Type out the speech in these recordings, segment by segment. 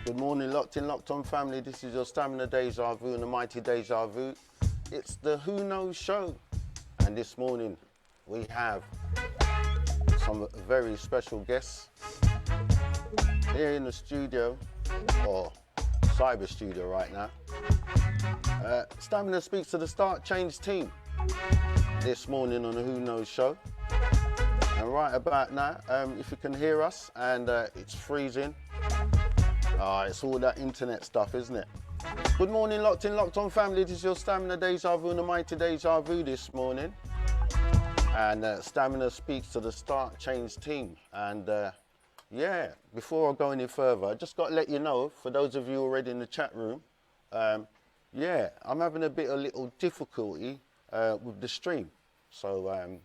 Good morning, locked in, locked on family. This is your Stamina Dejavu and the mighty Dejavu. It's the Who Knows show. And this morning we have some very special guests here in the studio, or cyber studio right now. Stamina speaks to the Start Change team this morning on the Who Knows show. And right about now, if you can hear us and it's freezing, it's all that internet stuff, isn't it? Good morning, locked in, locked on family. This is your Stamina Dejavu and the mighty Dejavu this morning. And Stamina speaks to the Start Change team. And yeah, before I go any further, I just got to let you know, for those of you already in the chat room, yeah, I'm having a little difficulty with the stream. So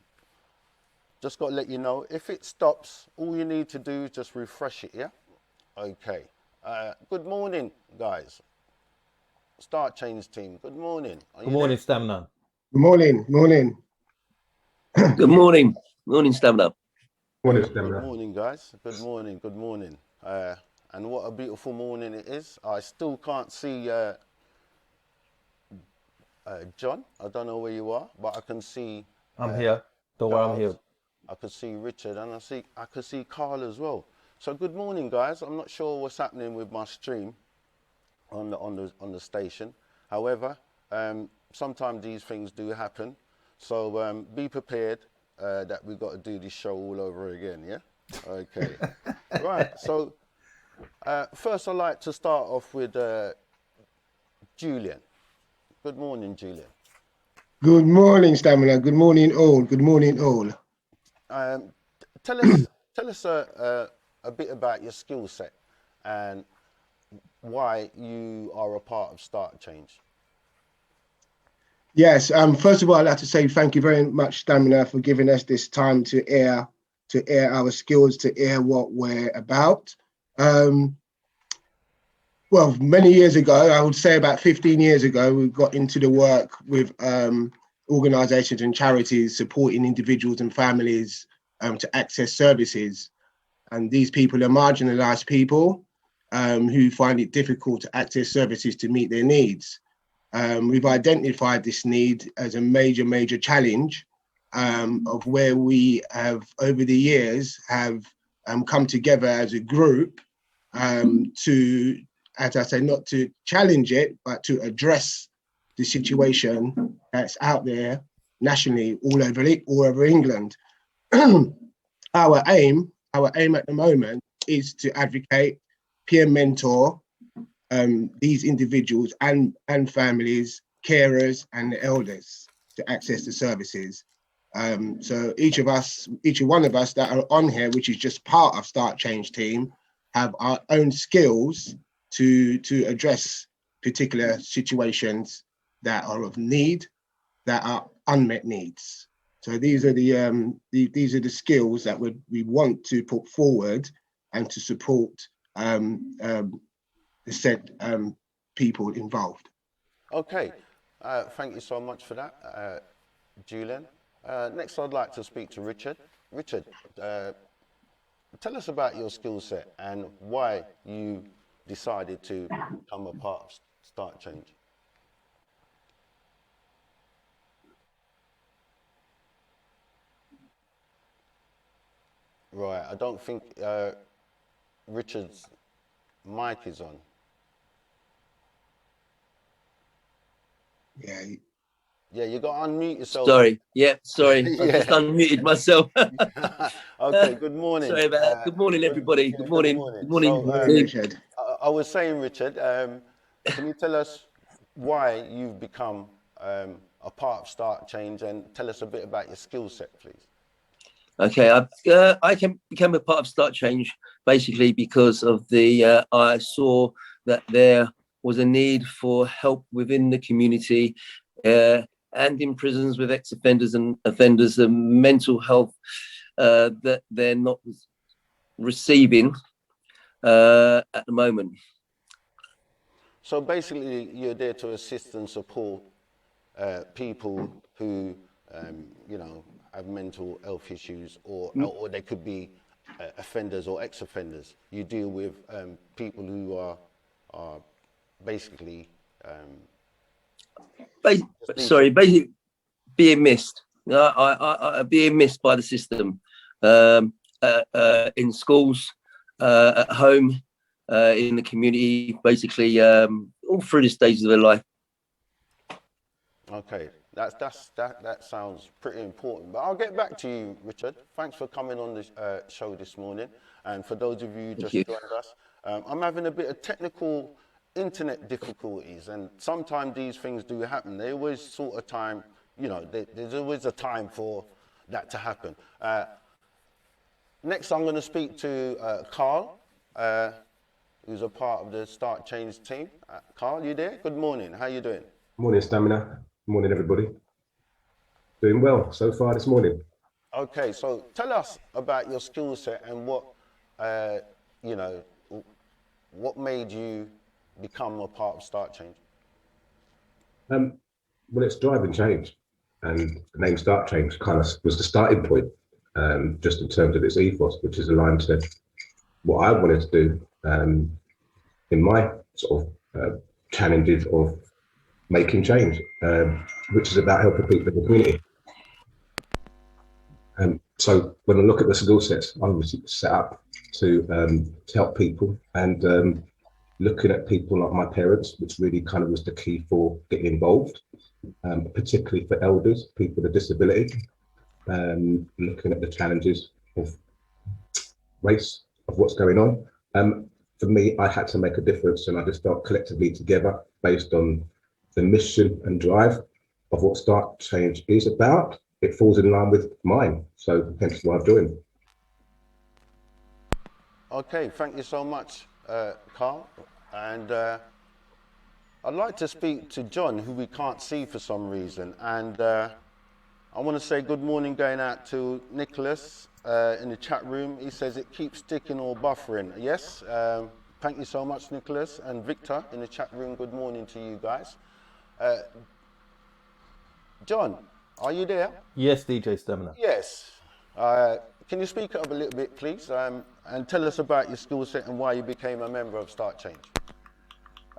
just got to let you know, if it stops, all you need to do is just refresh it, yeah? Okay. Good morning, guys. Start Change team, good morning. Good morning, Stamina. Good morning, morning. Good morning. Morning, Stamina. Morning, Stamina. Good morning, guys. Good morning, good morning. And what a beautiful morning it is. I still can't see John. I don't know where you are, but I can see... I'm here. Don't worry, I'm here. I can see Richard and I can see Carl as well. So good morning, guys. I'm not sure what's happening with my stream on the station. However, sometimes these things do happen. So be prepared that we've got to do this show all over again, yeah? Okay. Right, so first I'd like to start off with Julian. Good morning, Julian. Good morning, Stamina. Good morning, all. Good morning, all. Tell us a bit about your skill set and why you are a part of Start Change. Yes, first of all, I'd like to say thank you very much, Stamina, for giving us this time to air our skills, to air what we're about. Well, many years ago, I would say about 15 years ago, we got into the work with organisations and charities supporting individuals and families to access services. And these people are marginalised people who find it difficult to access services to meet their needs. We've identified this need as a major challenge of where we have, over the years, have come together as a group to, as I say, not to challenge it, but to address the situation that's out there nationally, all over England. Our aim at the moment is to advocate, peer mentor these individuals and families, carers and the elders to access the services. So each one of us that are on here, which is just part of Start Change team, have our own skills to address particular situations that are of need, that are unmet needs. So these are the skills that we want to put forward and to support the said people involved. Okay, thank you so much for that, Julian. Next, I'd like to speak to Richard. Richard, tell us about your skill set and why you decided to become a part of Start Change. Right, I don't think Richard's mic is on. Yeah, you got to unmute yourself. Sorry. Yeah, sorry. Yeah. I just unmuted myself. Okay, good morning. Sorry about that. Good morning, everybody. Good morning. Good morning. So, Richard. I was saying, Richard, can you tell us why you've become a part of Start Change and tell us a bit about your skill set, please? Okay, I became a part of Start Change basically because of I saw that there was a need for help within the community and in prisons with ex-offenders and offenders, the mental health that they're not receiving at the moment. So basically, you're there to assist and support people who, you know, have mental health issues, or they could be offenders or ex-offenders. You deal with people who are are basically basically being missed. Being missed by the system, in schools, at home, in the community, basically all through the stages of their life. Okay, that sounds pretty important. But I'll get back to you, Richard. Thanks for coming on the show this morning. And for those of you who just joined us, I'm having a bit of technical internet difficulties, and sometimes these things do happen. They always sort of time, you know, there's always a time for that to happen. Next, I'm going to speak to Carl, who's a part of the Start Change team. Carl, you there? Good morning. How you doing? Morning, Stamina. Morning, everybody. Doing well so far this morning. Okay, so tell us about your skill set and what, you know, what made you become a part of Start Change? Well, it's driving change, and the name Start Change kind of was the starting point, just in terms of its ethos, which is aligned to what I wanted to do in my sort of challenges of making change, which is about helping people in the community. So when I look at the skill sets, I was set up to help people, and looking at people like my parents, which really kind of was the key for getting involved, particularly for elders, people with a disability, looking at the challenges of race, of what's going on. For me, I had to make a difference, and I just felt collectively together based on the mission and drive of what Start Change is about. It falls in line with mine, so hence why I've joined. Okay, thank you so much, Carl. And I'd like to speak to John, who we can't see for some reason. And I want to say good morning going out to Nicholas in the chat room. He says it keeps sticking or buffering. Yes, thank you so much, Nicholas. And Victor in the chat room, good morning to you guys. John, are you there? Yes, DJ Stamina. Yes. Can you speak up a little bit, please, and tell us about your skill set and why you became a member of Start Change?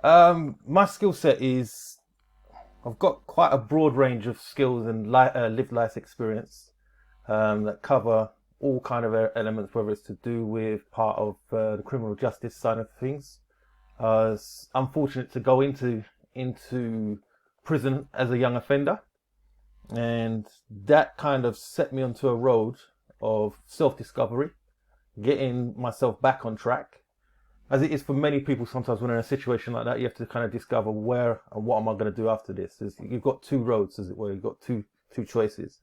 My skill set is, I've got quite a broad range of skills and lived life experience that cover all kind of elements, whether it's to do with part of the criminal justice side of things. I was unfortunate to go into prison as a young offender, and that kind of set me onto a road of self-discovery, getting myself back on track. As it is for many people, sometimes when in a situation like that, you have to kind of discover where and what am I going to do after this. You've got two roads, as it were. You've got two choices.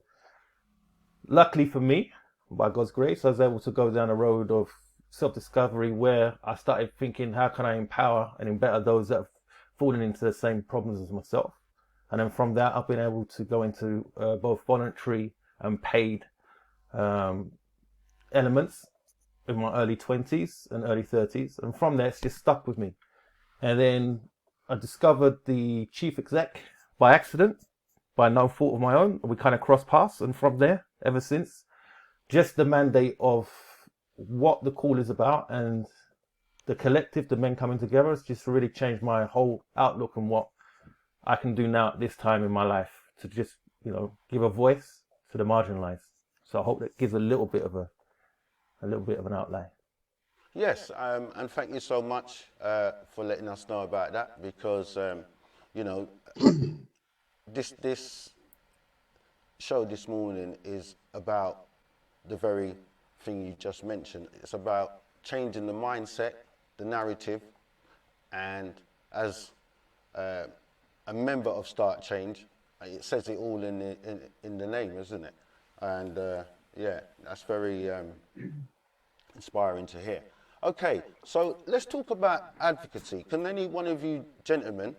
Luckily for me, by God's grace, I was able to go down a road of self-discovery where I started thinking, how can I empower and embetter those that have fallen into the same problems as myself? And then from that, I've been able to go into both voluntary and paid elements in my early 20s and early 30s. And from there, it's just stuck with me. And then I discovered the chief exec by accident, by no fault of my own. We kind of crossed paths. And from there, ever since, just the mandate of what the call is about and the collective, the men coming together, has just really changed my whole outlook on what I can do now at this time in my life to just, you know, give a voice to the marginalised. So I hope that gives a little bit of an outline. Yes, and thank you so much for letting us know about that, because you know, this show this morning is about the very thing you just mentioned. It's about changing the mindset, the narrative, and as a member of Start Change, it says it all in the name, isn't it? And yeah, that's very inspiring to hear. Okay, so let's talk about advocacy. Can any one of you gentlemen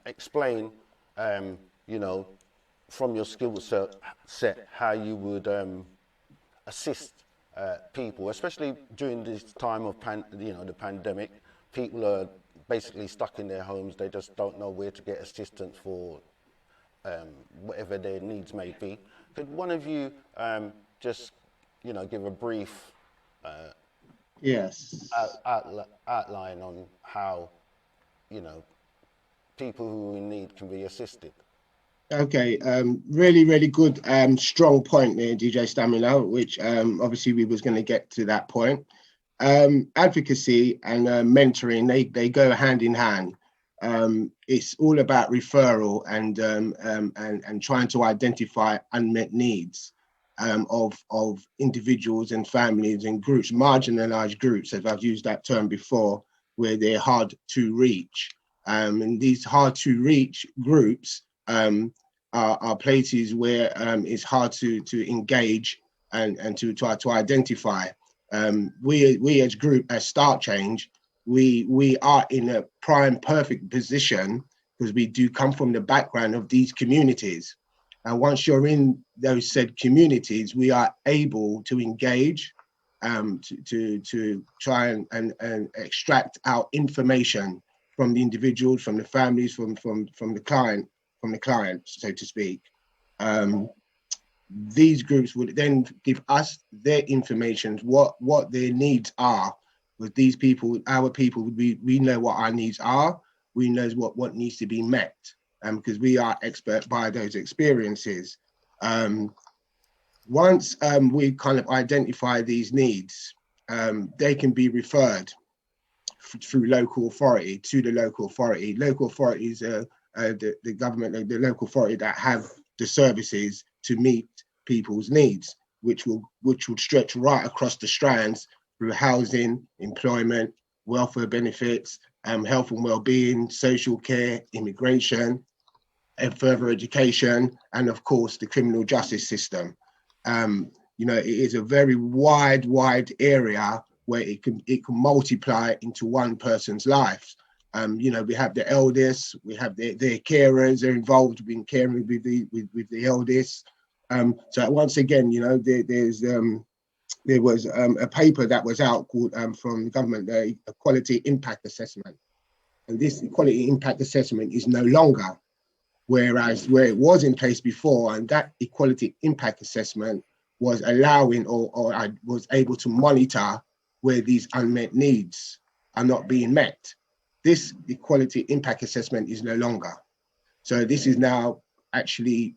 explain, you know, from your skill set how you would assist people, especially during this time of the pandemic? People are basically stuck in their homes. They just don't know where to get assistance for whatever their needs may be. Could one of you just, you know, give a brief Yes. outline on how you know, people who in need can be assisted? Okay, really, really good, strong point there, DJ Stamina, which obviously we was going to get to that point. Advocacy and mentoring, they go hand in hand. It's all about referral and trying to identify unmet needs of individuals and families and groups, marginalised groups, as I've used that term before, where they're hard to reach. And these hard to reach groups are places where it's hard to engage and to try to identify. We as group, as Start Change, we are in a prime perfect position because we do come from the background of these communities. And once you're in those said communities, we are able to engage, to try and extract our information from the individuals, from the families, from the client, so to speak. These groups would then give us their information, what their needs are. With these people, our people, we know what our needs are. We know what needs to be met, because we are expert by those experiences. Once we kind of identify these needs, they can be referred through local authority to the local authority. Local authorities are the government, the local authority that have the services to meet people's needs, which will stretch right across the strands through housing, employment, welfare benefits, health and well-being, social care, immigration, and further education, and of course the criminal justice system. It is a very wide area where it can multiply into one person's life. We have the eldest, we have their carers are involved in caring with the eldest. So once again, there was a paper that was out called from the government, the Equality Impact Assessment. And this Equality Impact Assessment is no longer, whereas where it was in place before, and that Equality Impact Assessment was allowing or I was able to monitor where these unmet needs are not being met. This Equality Impact Assessment is no longer. So this is now actually,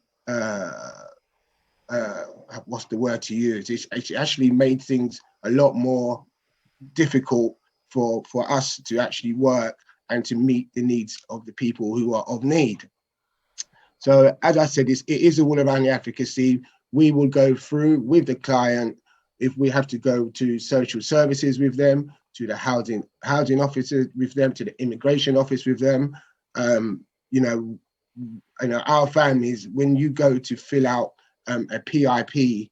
what's the word to use? It's actually made things a lot more difficult for us to actually work and to meet the needs of the people who are of need. So as I said, it is all around the advocacy. We will go through with the client, if we have to go to social services with them, to the housing officers with them, to the immigration office with them. Our families, when you go to fill out a PIP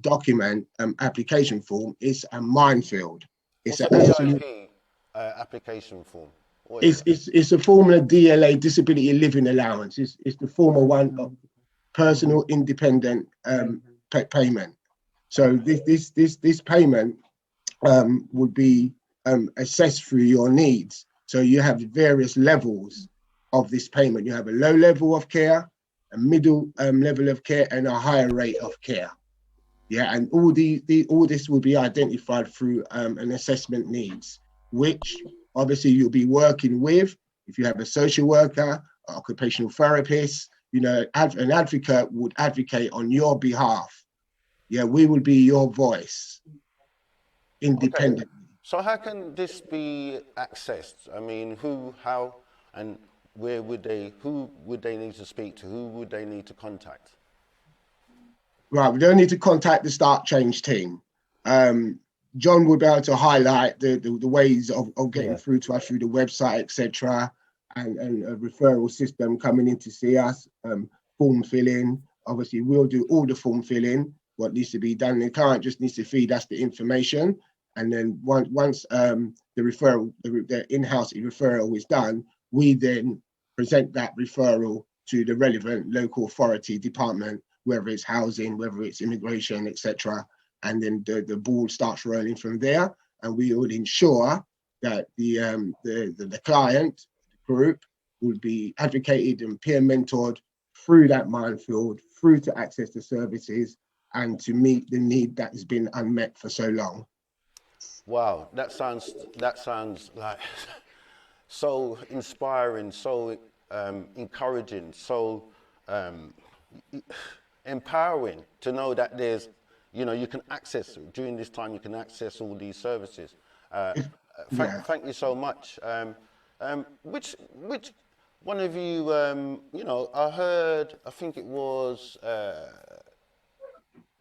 document application form, it's a minefield. It's an absolute PIP application form. What is it? It's a form of DLA, disability living allowance. It's the former one of personal independent payment. So this payment would be assessed through your needs. So you have various levels of this payment. You have a low level of care, a middle level of care, and a higher rate of care. Yeah, and all this will be identified through an assessment needs, which obviously you'll be working with. If you have a social worker, an occupational therapist, an advocate would advocate on your behalf. Yeah, we will be your voice independently. Okay. So how can this be accessed? I mean, who, how, and who would they need to speak to? Who would they need to contact? Right, we don't need to contact the Start Change team. John will be able to highlight the ways of getting through to us through the website, etc., and a referral system coming in to see us, form filling. Obviously, we'll do all the form filling, what needs to be done. The client just needs to feed us the information. And then once the referral, the in-house referral is done, we then present that referral to the relevant local authority department, whether it's housing, whether it's immigration, etc. And then the ball starts rolling from there. And we will ensure that the client group will be advocated and peer mentored through that minefield, through to access the services and to meet the need that has been unmet for so long. Wow, that sounds like so inspiring, so encouraging, so empowering to know that there's, you know, you can access, during this time, you can access all these services. Yeah. Thank you so much. Which one of you, you know, I heard, I think it was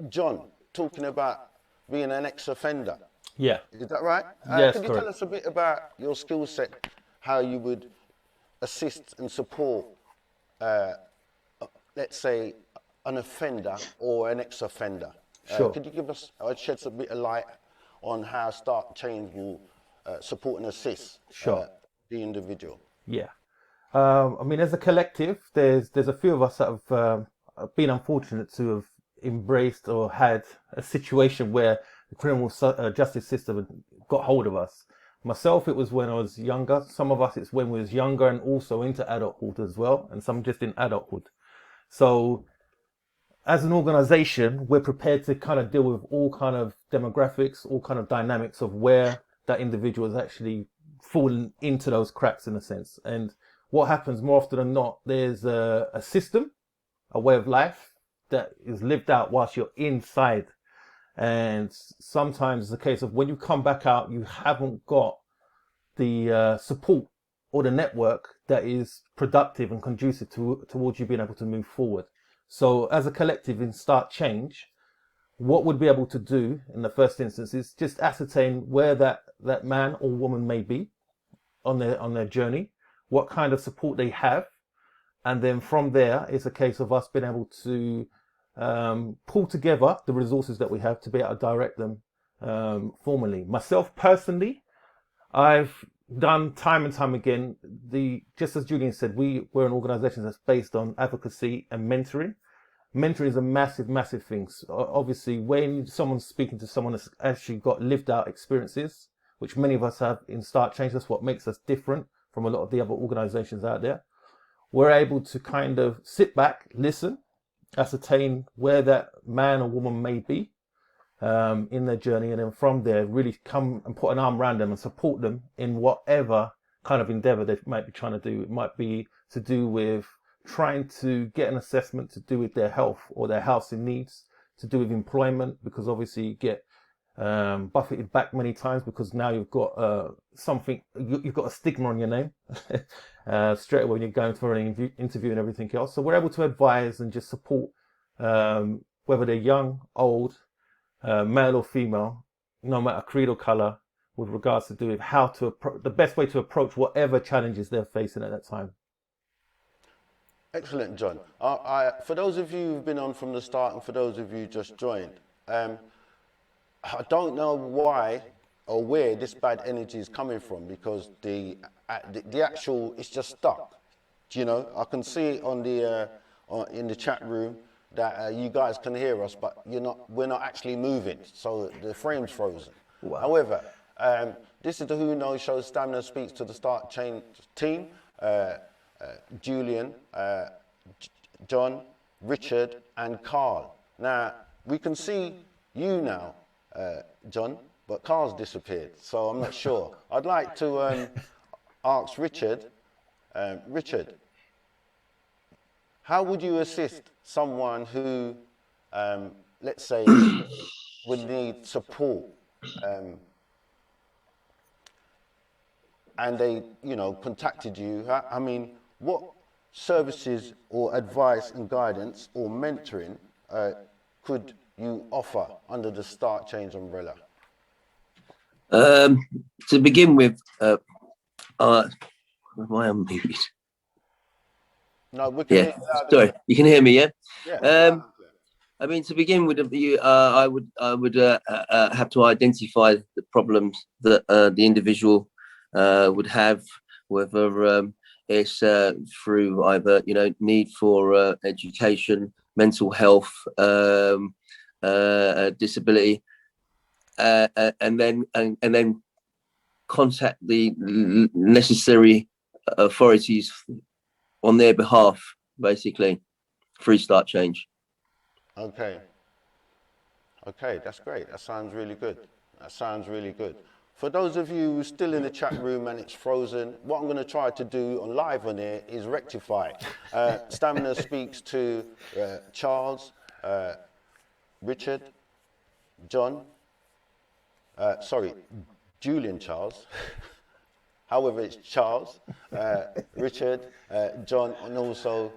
John talking about being an ex-offender. Yeah. Is that right? Yes, Could you correct. tell us a bit about your skill set, how you would assist and support, let's say, an offender or an ex-offender? Sure. Could you give us, shed a bit of light on how Start Change will support and assist Sure. the individual? Yeah. I mean, as a collective, there's a few of us that have been unfortunate to have embraced or had a situation where the criminal justice system got hold of us. Myself, it was when I was younger. Some of us, it's when we was younger and also into adulthood as well, and some just in adulthood. So as an organization, we're prepared to kind of deal with all kind of demographics, all kind of dynamics of where that individual has actually fallen into those cracks in a sense. And what happens more often than not, there's a system, a way of life that is lived out whilst you're inside. And sometimes it's a case of when you come back out, you haven't got the support or the network that is productive and conducive towards you being able to move forward. So as a collective in Start Change, what we'd be able to do in the first instance is just ascertain where that man or woman may be on their journey, what kind of support they have, and then from there it's a case of us being able to pull together the resources that we have to be able to direct them formally. Myself personally, I've done time and time again, just as Julian said, we're an organisation that's based on advocacy and mentoring. Mentoring is a massive, massive thing. So obviously, when someone's speaking to someone that's actually got lived out experiences, which many of us have in Start Change, that's what makes us different from a lot of the other organisations out there. We're able to kind of sit back, listen, ascertain where that man or woman may be in their journey, and then from there really come and put an arm around them and support them in whatever kind of endeavour they might be trying to do. It might be to do with trying to get an assessment to do with their health or their housing needs, to do with employment, because obviously you get buffeted back many times because now you've got something, you've got a stigma on your name straight away when you're going for an interview and everything else. So we're able to advise and just support whether they're young, old, male or female, no matter creed or colour, with regards to do with how to the best way to approach whatever challenges they're facing at that time. Excellent, John. For those of you who've been on from the start and for those of you who just joined, I don't know why or where this bad energy is coming from, because the actual, it's just stuck. You know, I can see it on the in the chat room that you guys can hear us, but we're not actually moving, so the frame's frozen. Wow. However, this is the Who Knows Show. Stamina speaks to the Start Change team. Julian, John, Richard, and Carl. Now, we can see you now, John, but Carl's disappeared, so I'm not sure. I'd like to ask Richard, how would you assist someone who, let's say, would need support, and they, contacted you? I mean, what services or advice and guidance or mentoring could you offer under the Start Change umbrella? To begin with, am I unmuted? No, we can hear you loud and sorry, clear. you can hear me, yeah? Yeah, loud and clear. I mean, to begin with, I would have to identify the problems that the individual would have, whether it's through either need for education, mental health, disability, and then contact the necessary authorities on their behalf, basically, through Start Change. Okay, that's great. That sounds really good. For those of you who are still in the chat room and it's frozen, what I'm going to try to do on live on here is rectify it. Stamina speaks to Charles, Richard, John, Julian Charles. However, it's Charles, Richard, John, and also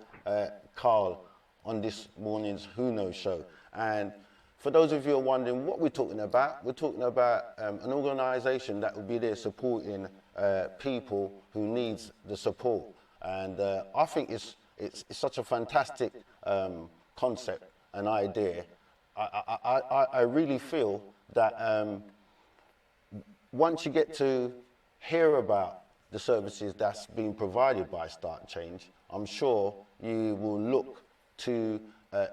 Carl on this morning's Who Knows show. And for those of you who are wondering what we're talking about an organisation that will be there supporting people who needs the support. And I think it's such a fantastic concept and idea. I really feel that once you get to hear about the services that's being provided by Start Change, I'm sure you will look to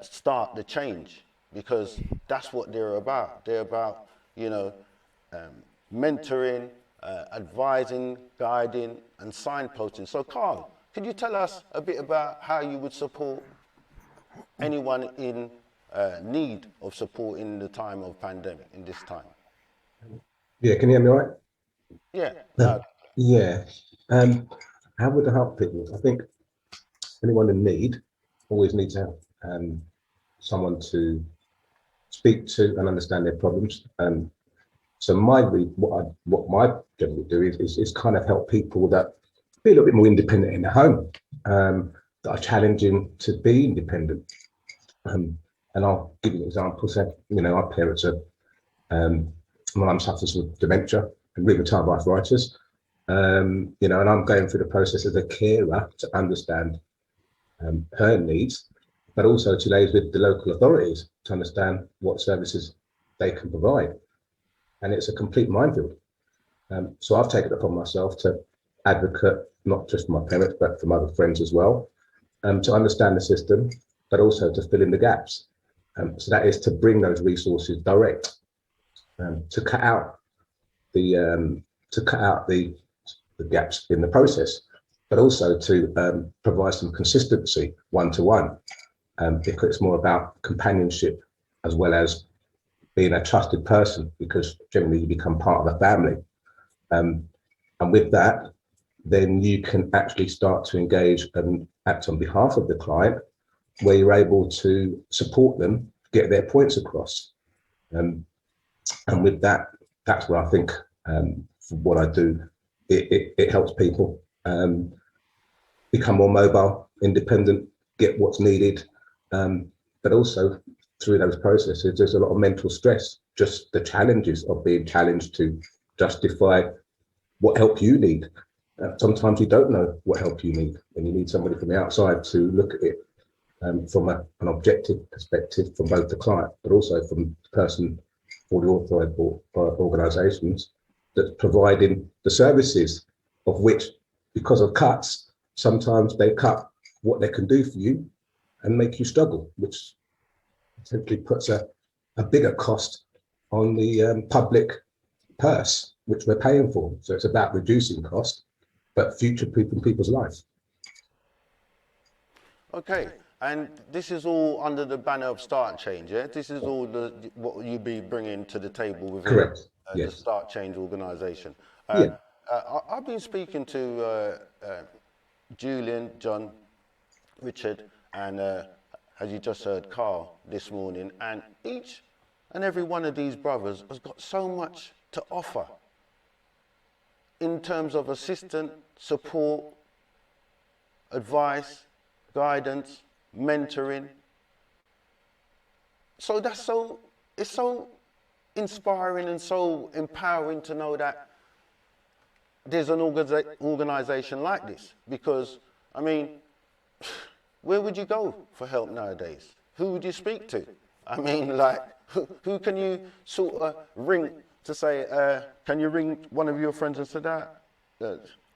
start the change, because that's what they're about. They're about, you know, mentoring, advising, guiding, and signposting. So, Carl, could you tell us a bit about how you would support anyone in need of support in the time of pandemic, in this time? Yeah, can you hear me all right? Yeah. Yeah. How would I help people? I think anyone in need always needs help. Someone to speak to and understand their problems. So what my job would do is kind of help people that be a little bit more independent in the home, that are challenging to be independent. And I'll give you an example. So, you know, our parents are, my mum suffers with dementia and rheumatoid arthritis. You know, and I'm going through the process as a carer to understand her needs, but also to liaise with the local authorities to understand what services they can provide. And it's a complete minefield. So I've taken it upon myself to advocate, not just for my parents, but from other friends as well, to understand the system, but also to fill in the gaps. So that is to bring those resources direct, to cut out the gaps in the process, but also to provide some consistency one-to-one, because it's more about companionship as well as being a trusted person, because generally you become part of a family. And with that, then you can actually start to engage and act on behalf of the client, where you're able to support them, get their points across. And with that, that's where I think, for what I do, it helps people become more mobile, independent, get what's needed, but also through those processes, there's a lot of mental stress, just the challenges of being challenged to justify what help you need. Sometimes you don't know what help you need, and you need somebody from the outside to look at it from an objective perspective, from both the client, but also from the person or the authorised organisations that's providing the services, of which, because of cuts, sometimes they cut what they can do for you and make you struggle, which essentially puts a bigger cost on the public purse, which we're paying for. So it's about reducing cost, but future-proofing people's lives. Okay, and this is all under the banner of Start Change, yeah? This is all what you'll be bringing to the table within Correct. Yes. the Start Change organisation. Yeah. I've been speaking to Julian, John, Richard, and as you just heard, Carl this morning, and each and every one of these brothers has got so much to offer in terms of assistance, support, advice, guidance, mentoring. So it's so inspiring and so empowering to know that there's an organisation like this, because, I mean, where would you go for help nowadays? Who would you speak to? I mean, like, who can you sort of ring to say, can you ring one of your friends and say that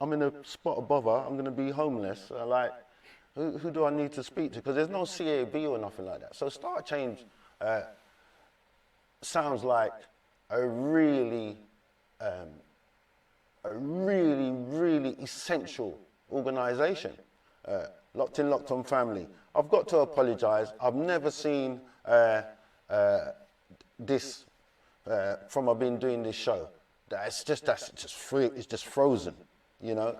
I'm in a spot of bother, I'm going to be homeless, like, who do I need to speak to? Because there's no CAB or nothing like that. So Start Change sounds like a really essential organisation. Locked in, Locked On family. I've got to apologise. I've never seen this from I've been doing this show. that's just free. It's just frozen. You know,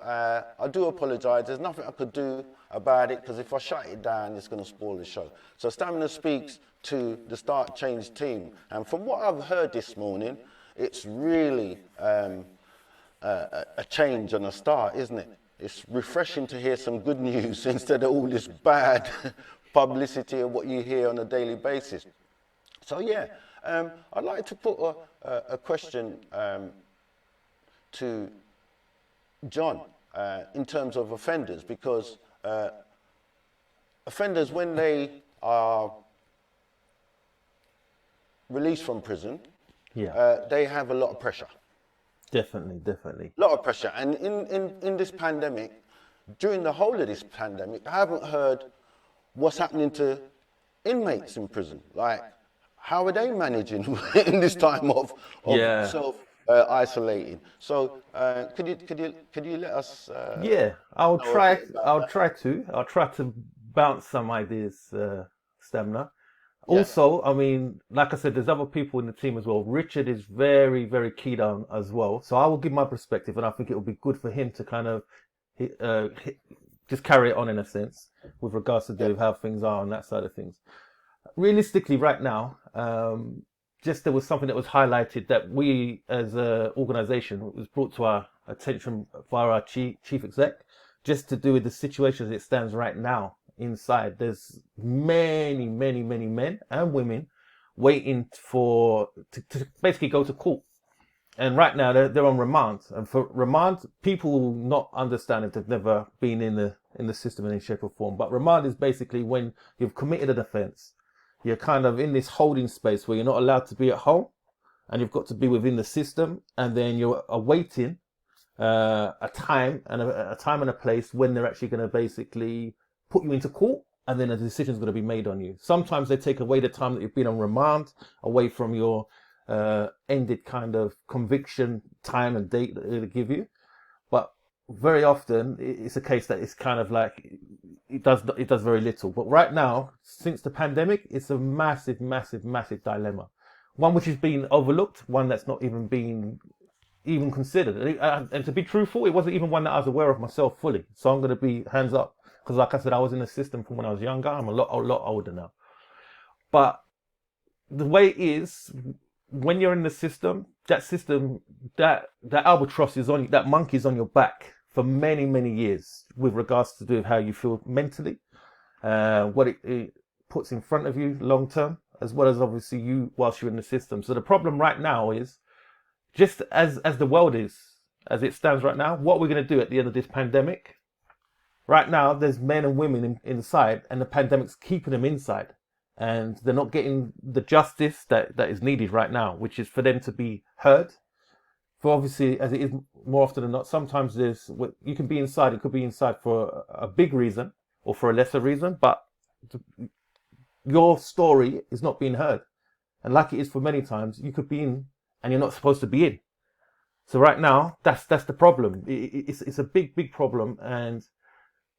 I do apologise. There's nothing I could do about it because if I shut it down, it's going to spoil the show. So Stamina speaks to the Start Change team, and from what I've heard this morning, it's really a change and a start, isn't it? It's refreshing to hear some good news instead of all this bad publicity of what you hear on a daily basis. So yeah, I'd like to put a question to John in terms of offenders, because offenders, when they are released from prison, they have a lot of pressure. Definitely. A lot of pressure. And in this pandemic, during the whole of this pandemic, I haven't heard what's happening to inmates in prison. Like, how are they managing in this time of self isolating? So could you let us? I'll try to bounce some ideas, Stamina. Also, I mean, like I said, there's other people in the team as well. Richard is very, very keyed on as well. So I will give my perspective, and I think it will be good for him to kind of just carry it on in a sense with regards to how things are on that side of things. Realistically, right now, just there was something that was highlighted that we as an organisation was brought to our attention via our chief exec, just to do with the situation as it stands right now. Inside, there's many men and women waiting to basically go to court, and right now they're on remand. And for remand, people will not understand if they've never been in the system in any shape or form. But remand is basically when you've committed an offence, you're kind of in this holding space where you're not allowed to be at home, and you've got to be within the system, and then you're awaiting a time and a place when they're actually going to basically put you into court, and then a decision is going to be made on you. Sometimes they take away the time that you've been on remand, away from your ended kind of conviction time and date that they give you. But very often it's a case that it's kind of like it does very little. But right now, since the pandemic, it's a massive dilemma. One which is being overlooked, one that's not even being considered. And to be truthful, it wasn't even one that I was aware of myself fully. So I'm going to be hands up. Because like I said, I was in the system from when I was younger. I'm a lot older now. But the way it is, when you're in the system, that albatross is on you, that monkey's on your back for many years with regards to do with how you feel mentally, what it puts in front of you long term, as well as obviously you whilst you're in the system. So the problem right now is, just as the world is, as it stands right now, what we're going to do at the end of this pandemic. Right now, there's men and women inside, and the pandemic's keeping them inside, and they're not getting the justice that is needed right now, which is for them to be heard. For obviously, as it is more often than not, sometimes you can be inside. It could be inside for a big reason or for a lesser reason, but your story is not being heard, and like it is for many times, you could be in and you're not supposed to be in. So right now, that's the problem. It's a big problem, and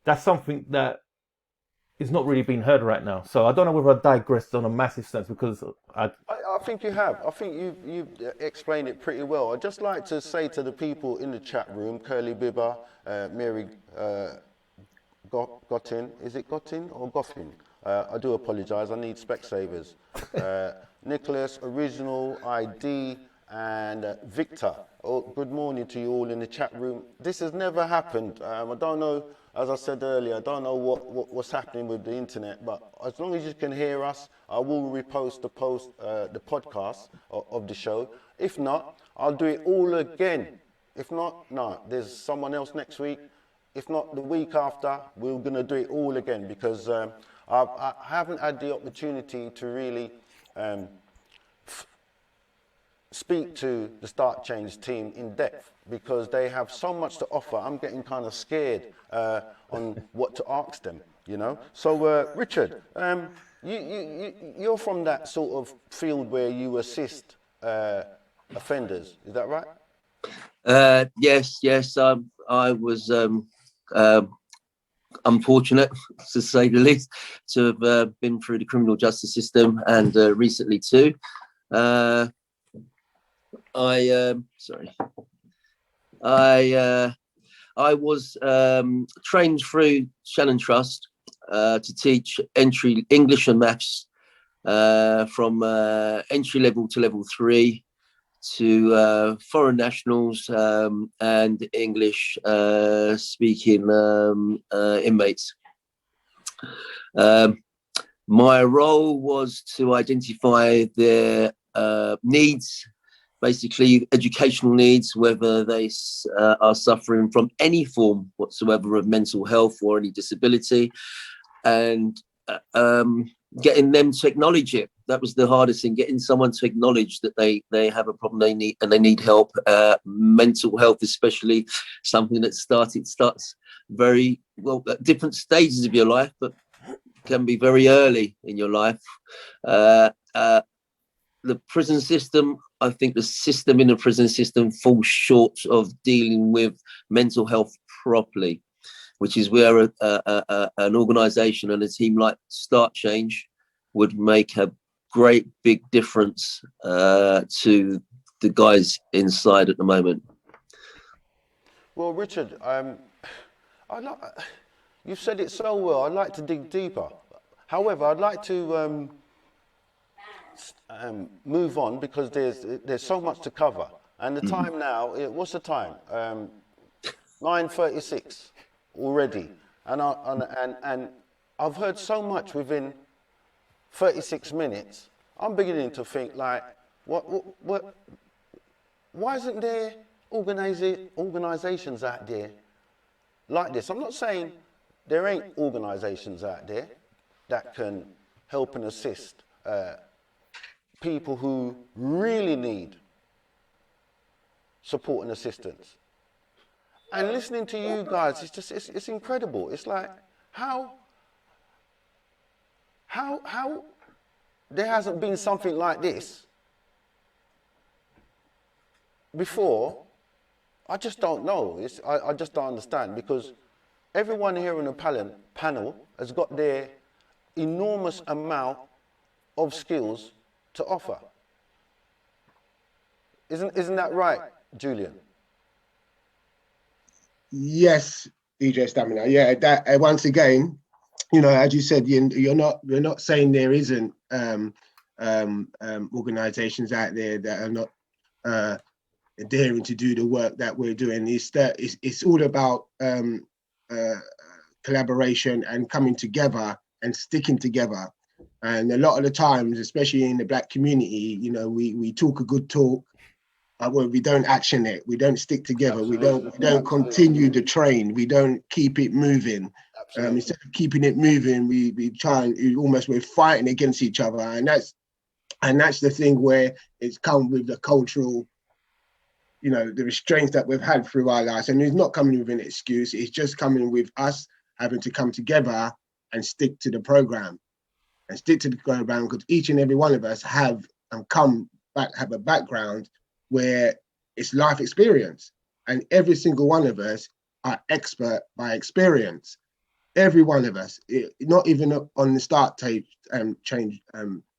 that's something that is not really being heard right now. So I don't know whether I digressed on a massive sense, because I think you have. I think you've explained it pretty well. I'd just like to say to the people in the chat room, Curly Bibber, Mary Gottin, is it Gottin or Goffin? I do apologise, I need Specsavers. Nicholas, Original, ID, and Victor. Oh, good morning to you all in the chat room. This has never happened. I don't know, as I said earlier, I don't know what's happening with the internet, but as long as you can hear us, I will repost the podcast of the show. If not, I'll do it all again. If not, no, there's someone else next week. If not the week after, we're going to do it all again, because I haven't had the opportunity to really speak to the Start Change team in depth, because they have so much to offer. I'm getting kind of scared on what to ask them, you know. So Richard, you're from that sort of field where you assist offenders, is that right? Yes. I was unfortunate, to say the least, to have been through the criminal justice system, and recently too. I was trained through Shannon Trust to teach entry English and maths from entry level to level 3 to foreign nationals and English speaking inmates. My role was to identify their needs, basically educational needs, whether they are suffering from any form whatsoever of mental health or any disability, and getting them to acknowledge it. That was the hardest thing, getting someone to acknowledge that they have a problem they need help. Mental health, especially, something that starts very well at different stages of your life, but can be very early in your life. The prison system, I think the system in the prison system falls short of dealing with mental health properly, which is where an organisation and a team like Start Change would make a great big difference to the guys inside at the moment. Well, Richard, you've said it so well. I'd like to dig deeper. However, I'd like to move on because there's so much to cover. And the time now, what's the time? 9:36 already. And I've heard so much within 36 minutes. I'm beginning to think like, why isn't there organisations out there like this? I'm not saying there ain't organisations out there that can help and assist people who really need support and assistance. And listening to you guys, it's incredible. It's like, how there hasn't been something like this before. I just don't know. I just don't understand, because everyone here on the panel has got their enormous amount of skills to offer. Isn't that right, Julian? Yes, DJ Stamina. Yeah, that once again, you know, as you said, you're not saying there isn't organisations out there that are not daring to do the work that we're doing. It's all about collaboration and coming together and sticking together. And a lot of the times, especially in the Black community, you know, we talk a good talk, well, we don't action it. We don't stick together. Absolutely. We don't continue the train. We don't keep it moving. Instead of keeping it moving, we try and we're fighting against each other. And that's the thing where it's come with the cultural, you know, the restraints that we've had through our lives. And it's not coming with an excuse. It's just coming with us having to come together and stick to the program. And stick to the program, because each and every one of us have a background where it's life experience, and every single one of us are expert by experience. Every one of us, not even on the Start Change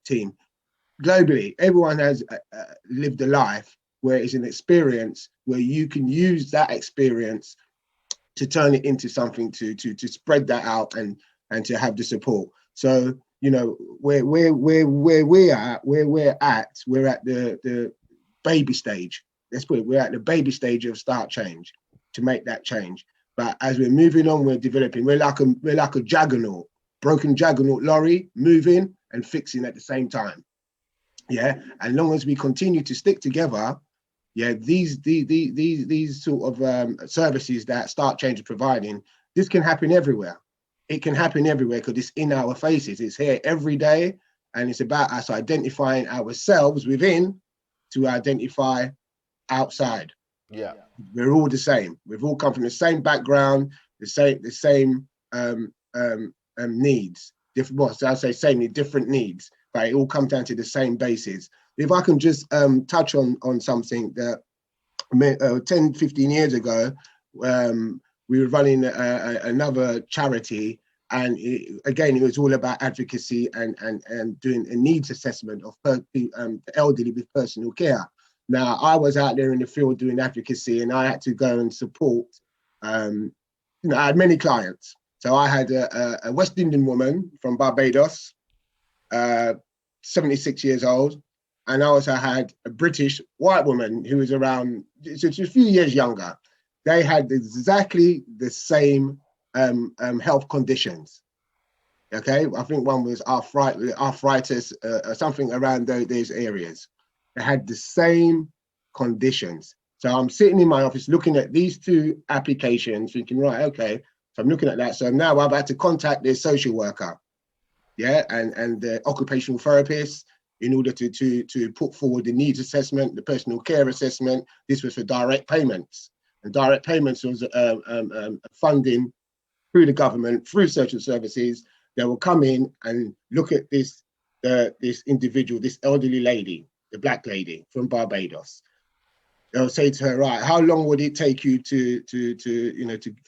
team, globally, everyone has lived a life where it's an experience where you can use that experience to turn it into something to spread that out and to have the support. So, you know, where we're at the baby stage. Let's put it, we're at the baby stage of Start Change to make that change. But as we're moving on, we're developing. We're like a juggernaut, broken juggernaut lorry, moving and fixing at the same time. Yeah, and long as we continue to stick together, yeah, these sort of services that Start Change is providing, this can happen everywhere. It can happen everywhere because it's in our faces. It's here every day, and it's about us identifying ourselves within to identify outside. Yeah, we're all the same. We've all come from the same background, the same needs. Different, well, so I say same, different needs, but it all comes down to the same basis. If I can just touch on something that 10, 15 years ago, we were running another charity, and again, it was all about advocacy and doing a needs assessment of the elderly with personal care. Now, I was out there in the field doing advocacy, and I had to go and support. I had many clients. So I had a West Indian woman from Barbados, 76 years old, and I also had a British white woman who was around, just a few years younger. They had exactly the same health conditions. Okay, I think one was arthritis, something around those areas. They had the same conditions. So I'm sitting in my office looking at these two applications, thinking, right, okay, so I'm looking at that. So now I've had to contact their social worker, and the occupational therapist in order to put forward the needs assessment, the personal care assessment. This was for direct payments. And direct payments was funding through the government, through social services. They will come in and look at this individual, this elderly lady, the black lady from Barbados. They'll say to her, right, how long would it take you to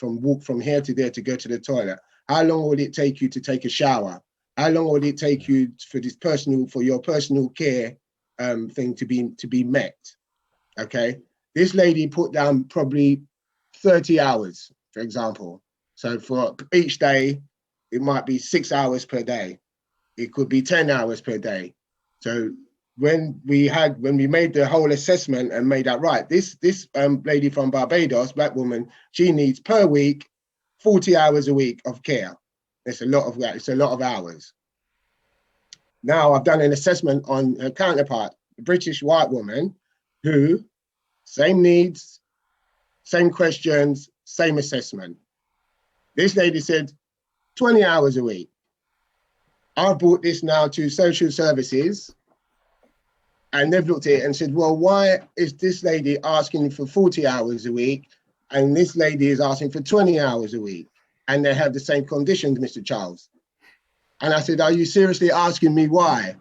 walk from here to there to go to the toilet? How long would it take you to take a shower? How long would it take you for your personal care thing to be met? Okay, this lady put down probably 30 hours, for example. So for each day, it might be 6 hours per day. It could be 10 hours per day. So when we made the whole assessment and made that right, this lady from Barbados, black woman, she needs per week 40 hours a week of care. It's a lot of that. It's a lot of hours. Now I've done an assessment on her counterpart, a British white woman, who same needs, same questions, same assessment. This lady said 20 hours a week. I've brought this now to social services, and they've looked at it and said, well, why is this lady asking for 40 hours a week and this lady is asking for 20 hours a week? And they have the same conditions, Mr. Charles. And I said, are you seriously asking me why?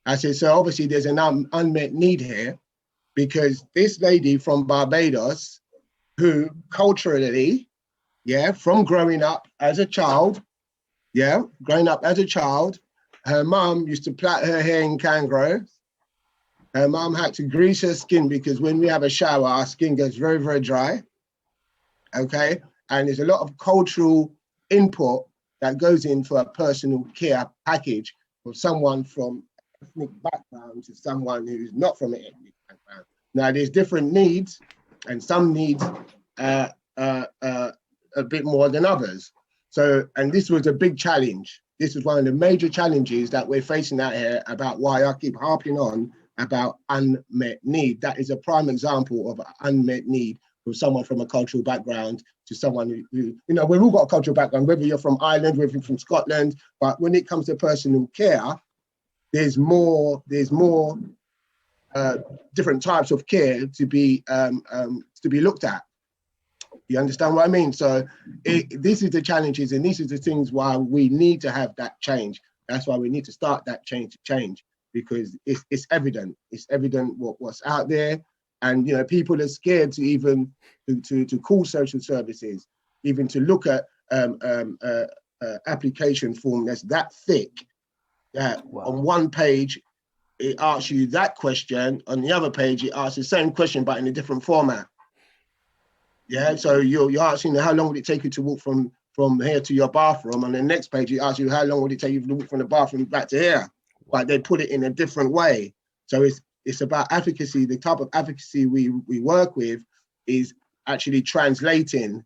I said, so obviously there's an unmet need here, because this lady from Barbados, who culturally, from growing up as a child, her mum used to plait her hair in Kangaroo. Her mum had to grease her skin because when we have a shower, our skin gets very, very dry. Okay, and there's a lot of cultural input that goes in for a personal care package for someone from ethnic background to someone who's not from an ethnic background. Now, there's different needs, and some needs a bit more than others. So, and this was a big challenge. This is one of the major challenges that we're facing out here, about why I keep harping on about unmet need. That is a prime example of an unmet need from someone from a cultural background to someone who, we've all got a cultural background, whether you're from Ireland, whether you're from Scotland, but when it comes to personal care, there's more different types of care to be looked at. You understand what I mean? So this is the challenges, and these are the things why we need to have that change. That's why we need to start that change, because it's evident. It's evident what's out there, and people are scared to even to call social services, even to look at application form that's that thick. That on one page it asks you that question, on the other page it asks the same question but in a different format. Yeah, so you're asking how long would it take you to walk from here to your bathroom, and the next page it asks you how long would it take you to walk from the bathroom back to here, but they put it in a different way. So it's about advocacy. The type of advocacy we work with is actually translating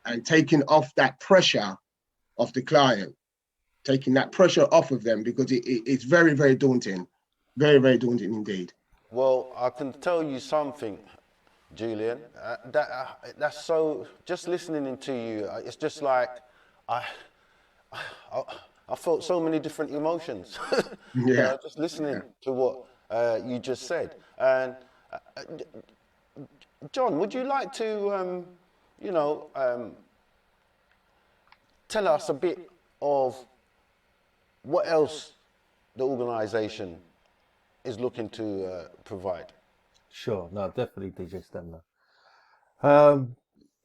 and taking off that pressure of the client, taking that pressure off of them, because it's very, very daunting, very, very daunting indeed. Well, I can tell you something, Julian. That's so. Just listening to you, it's just like I felt so many different emotions. Yeah. Just listening to what you just said. And John, would you like to, tell us a bit of what else the organisation is looking to provide? Sure, no, definitely, DJ Stemmer.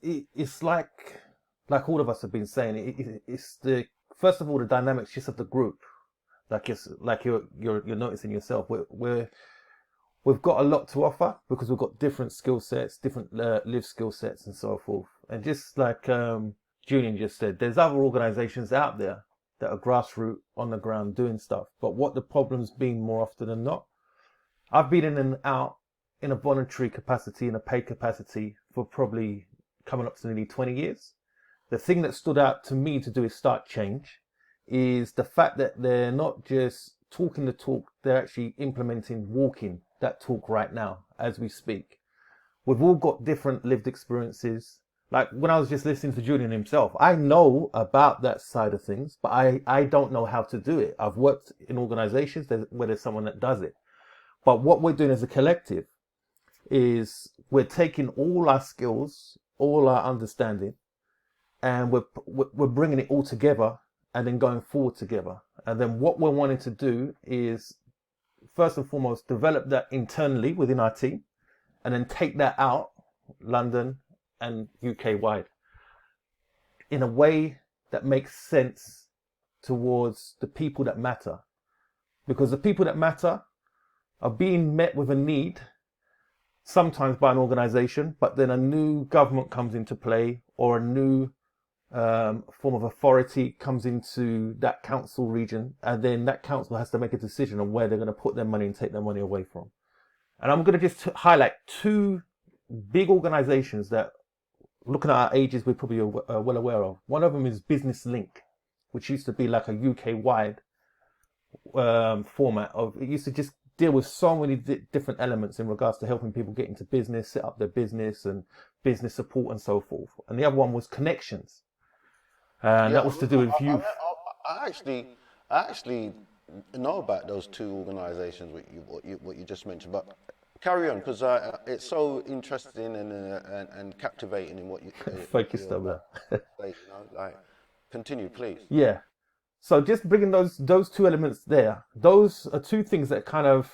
It's like all of us have been saying. It's first of all the dynamics just of the group. Like you're noticing yourself. We're we've got a lot to offer because we've got different skill sets, different lived skill sets and so forth. And just like Julian just said, there's other organizations out there that are grassroots on the ground doing stuff. But what the problem's been more often than not, I've been in and out in a voluntary capacity, in a paid capacity for probably coming up to nearly 20 years. The thing that stood out to me to do is start change is the fact that they're not just talking the talk, they're actually implementing, walking that talk right now as we speak. We've all got different lived experiences. Like when I was just listening to Julian himself, I know about that side of things, but I don't know how to do it. I've worked in organizations where there's someone that does it. But what we're doing as a collective is we're taking all our skills, all our understanding, and we're bringing it all together and then going forward together. And then what we're wanting to do is, first and foremost, develop that internally within our team and then take that out, London and UK wide, in a way that makes sense towards the people that matter. Because the people that matter are being met with a need, sometimes by an organization, but then a new government comes into play or a new form of authority comes into that council region, and then that council has to make a decision on where they're going to put their money and take their money away from. And I'm going to just highlight two big organizations that, looking at our ages, we're probably well aware of. One of them is Business Link, which used to be like a UK-wide format of, it used to just deal with so many different elements in regards to helping people get into business, set up their business and business support and so forth. And the other one was Connections. And that was to do with youth. I actually know about those two organisations, what you just mentioned, but carry on, because it's so interesting and captivating in what you Thank you, Stubber. Continue, please. Yeah. So just bringing those two elements there, those are two things that kind of,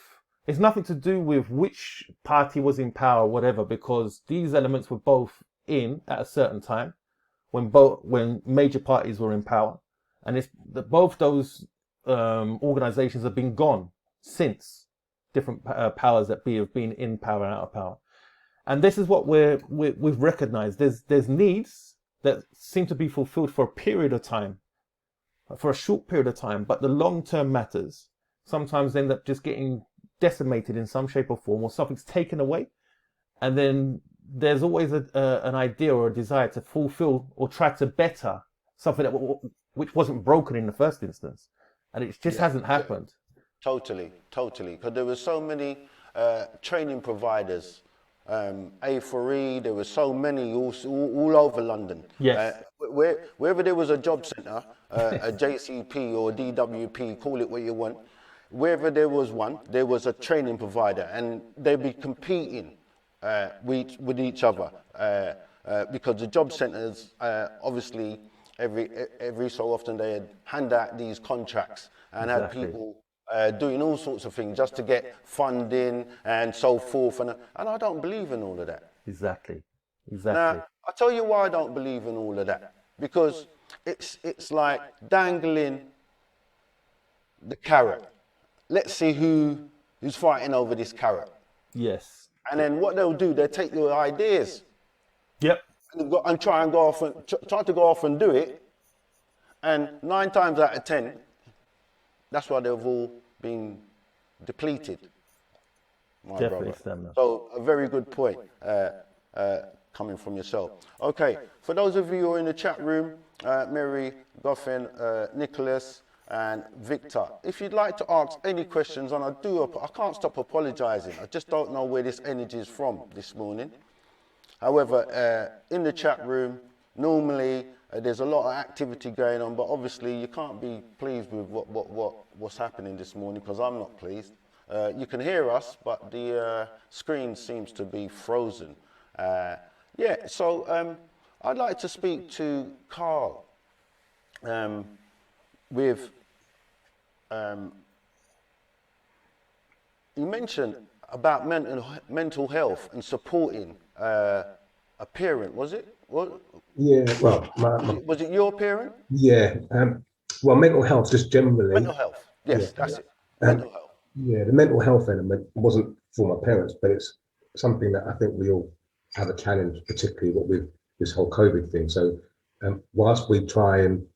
it's nothing to do with which party was in power or whatever, because these elements were both in at a certain time when major parties were in power, and it's that both those organizations have been gone since different powers that be have been in power and out of power. And this is what we've recognized. There's needs that seem to be fulfilled for a period of time, for a short period of time, but the long-term matters sometimes end up just getting decimated in some shape or form, or something's taken away, and then there's always an idea or a desire to fulfill or try to better something which wasn't broken in the first instance, and it just hasn't happened. Totally, because there were so many training providers, A4E, there were so many all over London. Yes. Wherever there was a job centre, a JCP or DWP, call it what you want, wherever there was one, there was a training provider, and they'd be competing with each other because the job centres, obviously, every so often they'd hand out these contracts and had people doing all sorts of things just to get funding and so forth, and I don't believe in all of that. Exactly. Now, I'll tell you why I don't believe in all of that. Because it's like dangling the carrot. Let's see who's fighting over this carrot. Yes. And then what they'll do, they'll take your ideas. Yep. And try to go off and do it. And 9 times out of 10, that's why they've all been depleted. Definitely, Stamina. So a very good point coming from yourself. Okay, for those of you who are in the chat room, Mary, Goffin, Nicholas, and Victor, if you'd like to ask any questions, and I can't stop apologising. I just don't know where this energy is from this morning. However, in the chat room, normally there's a lot of activity going on, but obviously you can't be pleased with what's happening this morning, because I'm not pleased. You can hear us, but the screen seems to be frozen. So I'd like to speak to Carl with, you mentioned about mental health and supporting a parent, was it? Yeah, well, was it your parent? Yeah, well, mental health just generally. Mental health, yes, that's it. Mental health. Yeah, the mental health element wasn't for my parents, but it's something that I think we all have a challenge, particularly what with this whole COVID thing. So whilst we try and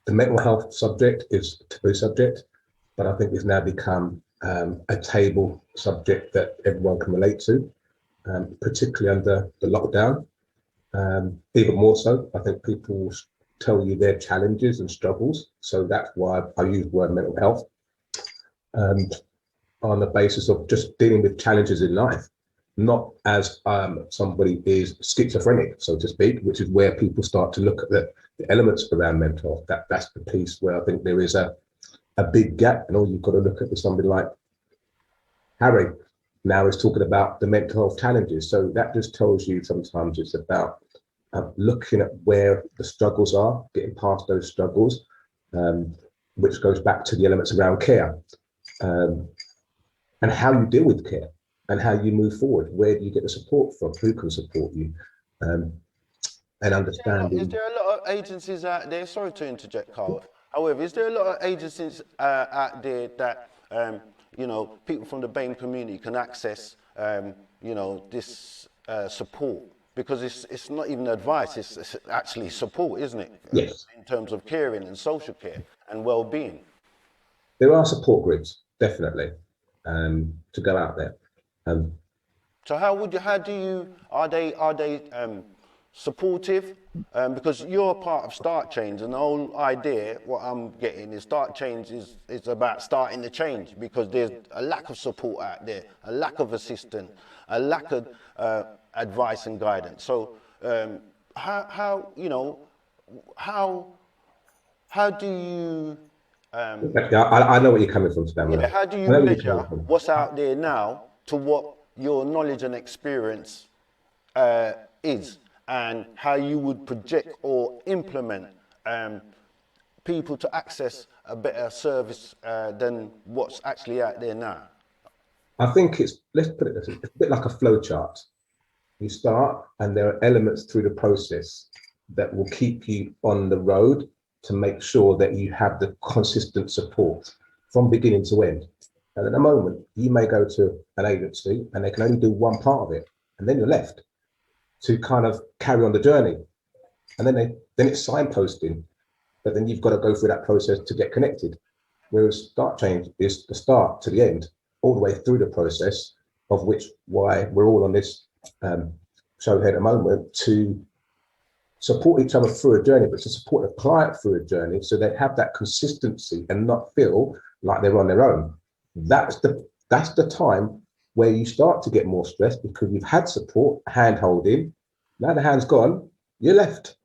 the mental health subject is a taboo subject, but I think it's now become a table subject that everyone can relate to, particularly under the lockdown. Even more so, I think people tell you their challenges and struggles. So that's why I use the word mental health, on the basis of just dealing with challenges in life, not as somebody is schizophrenic, so to speak, which is where people start to look at the elements around mental health. That's the piece where I think there is a big gap, and all you've got to look at is somebody like Harry now is talking about the mental health challenges. So that just tells you sometimes it's about looking at where the struggles are, getting past those struggles, which goes back to the elements around care, and how you deal with care and how you move forward. Where do you get the support from? Who can support you? And understanding. Is there a lot of agencies out there? Sorry to interject, Carl. However, is there a lot of agencies out there that you know, people from the BAME community can access you know, this support? Because it's not even advice, it's actually support, isn't it? Yes. In terms of caring and social care and well-being. There are support groups, definitely, to go out there. So are they supportive? Because you're part of Start Change, and the whole idea, what I'm getting is Start Change is about starting the change, because there's a lack of support out there, a lack of assistance, a lack of advice and guidance. So how you know, how do you I know where you're coming from, Stan. how do you measure what's out there now to what your knowledge and experience is, and how you would project or implement people to access a better service than what's actually out there now? I think let's put it this, it's a bit like a flow chart. You start, and there are elements through the process that will keep you on the road to make sure that you have the consistent support from beginning to end. And at the moment, you may go to an agency and they can only do one part of it, and then you're left to kind of carry on the journey. And then it's signposting, but then you've got to go through that process to get connected. Whereas Start Change is the start to the end, all the way through the process, of which why we're all on this show here at the moment, to support each other through a journey, but to support the client through a journey so they have that consistency and not feel like they're on their own. That's the time where you start to get more stressed, because you've had support, hand holding. Now the hand's gone, you're left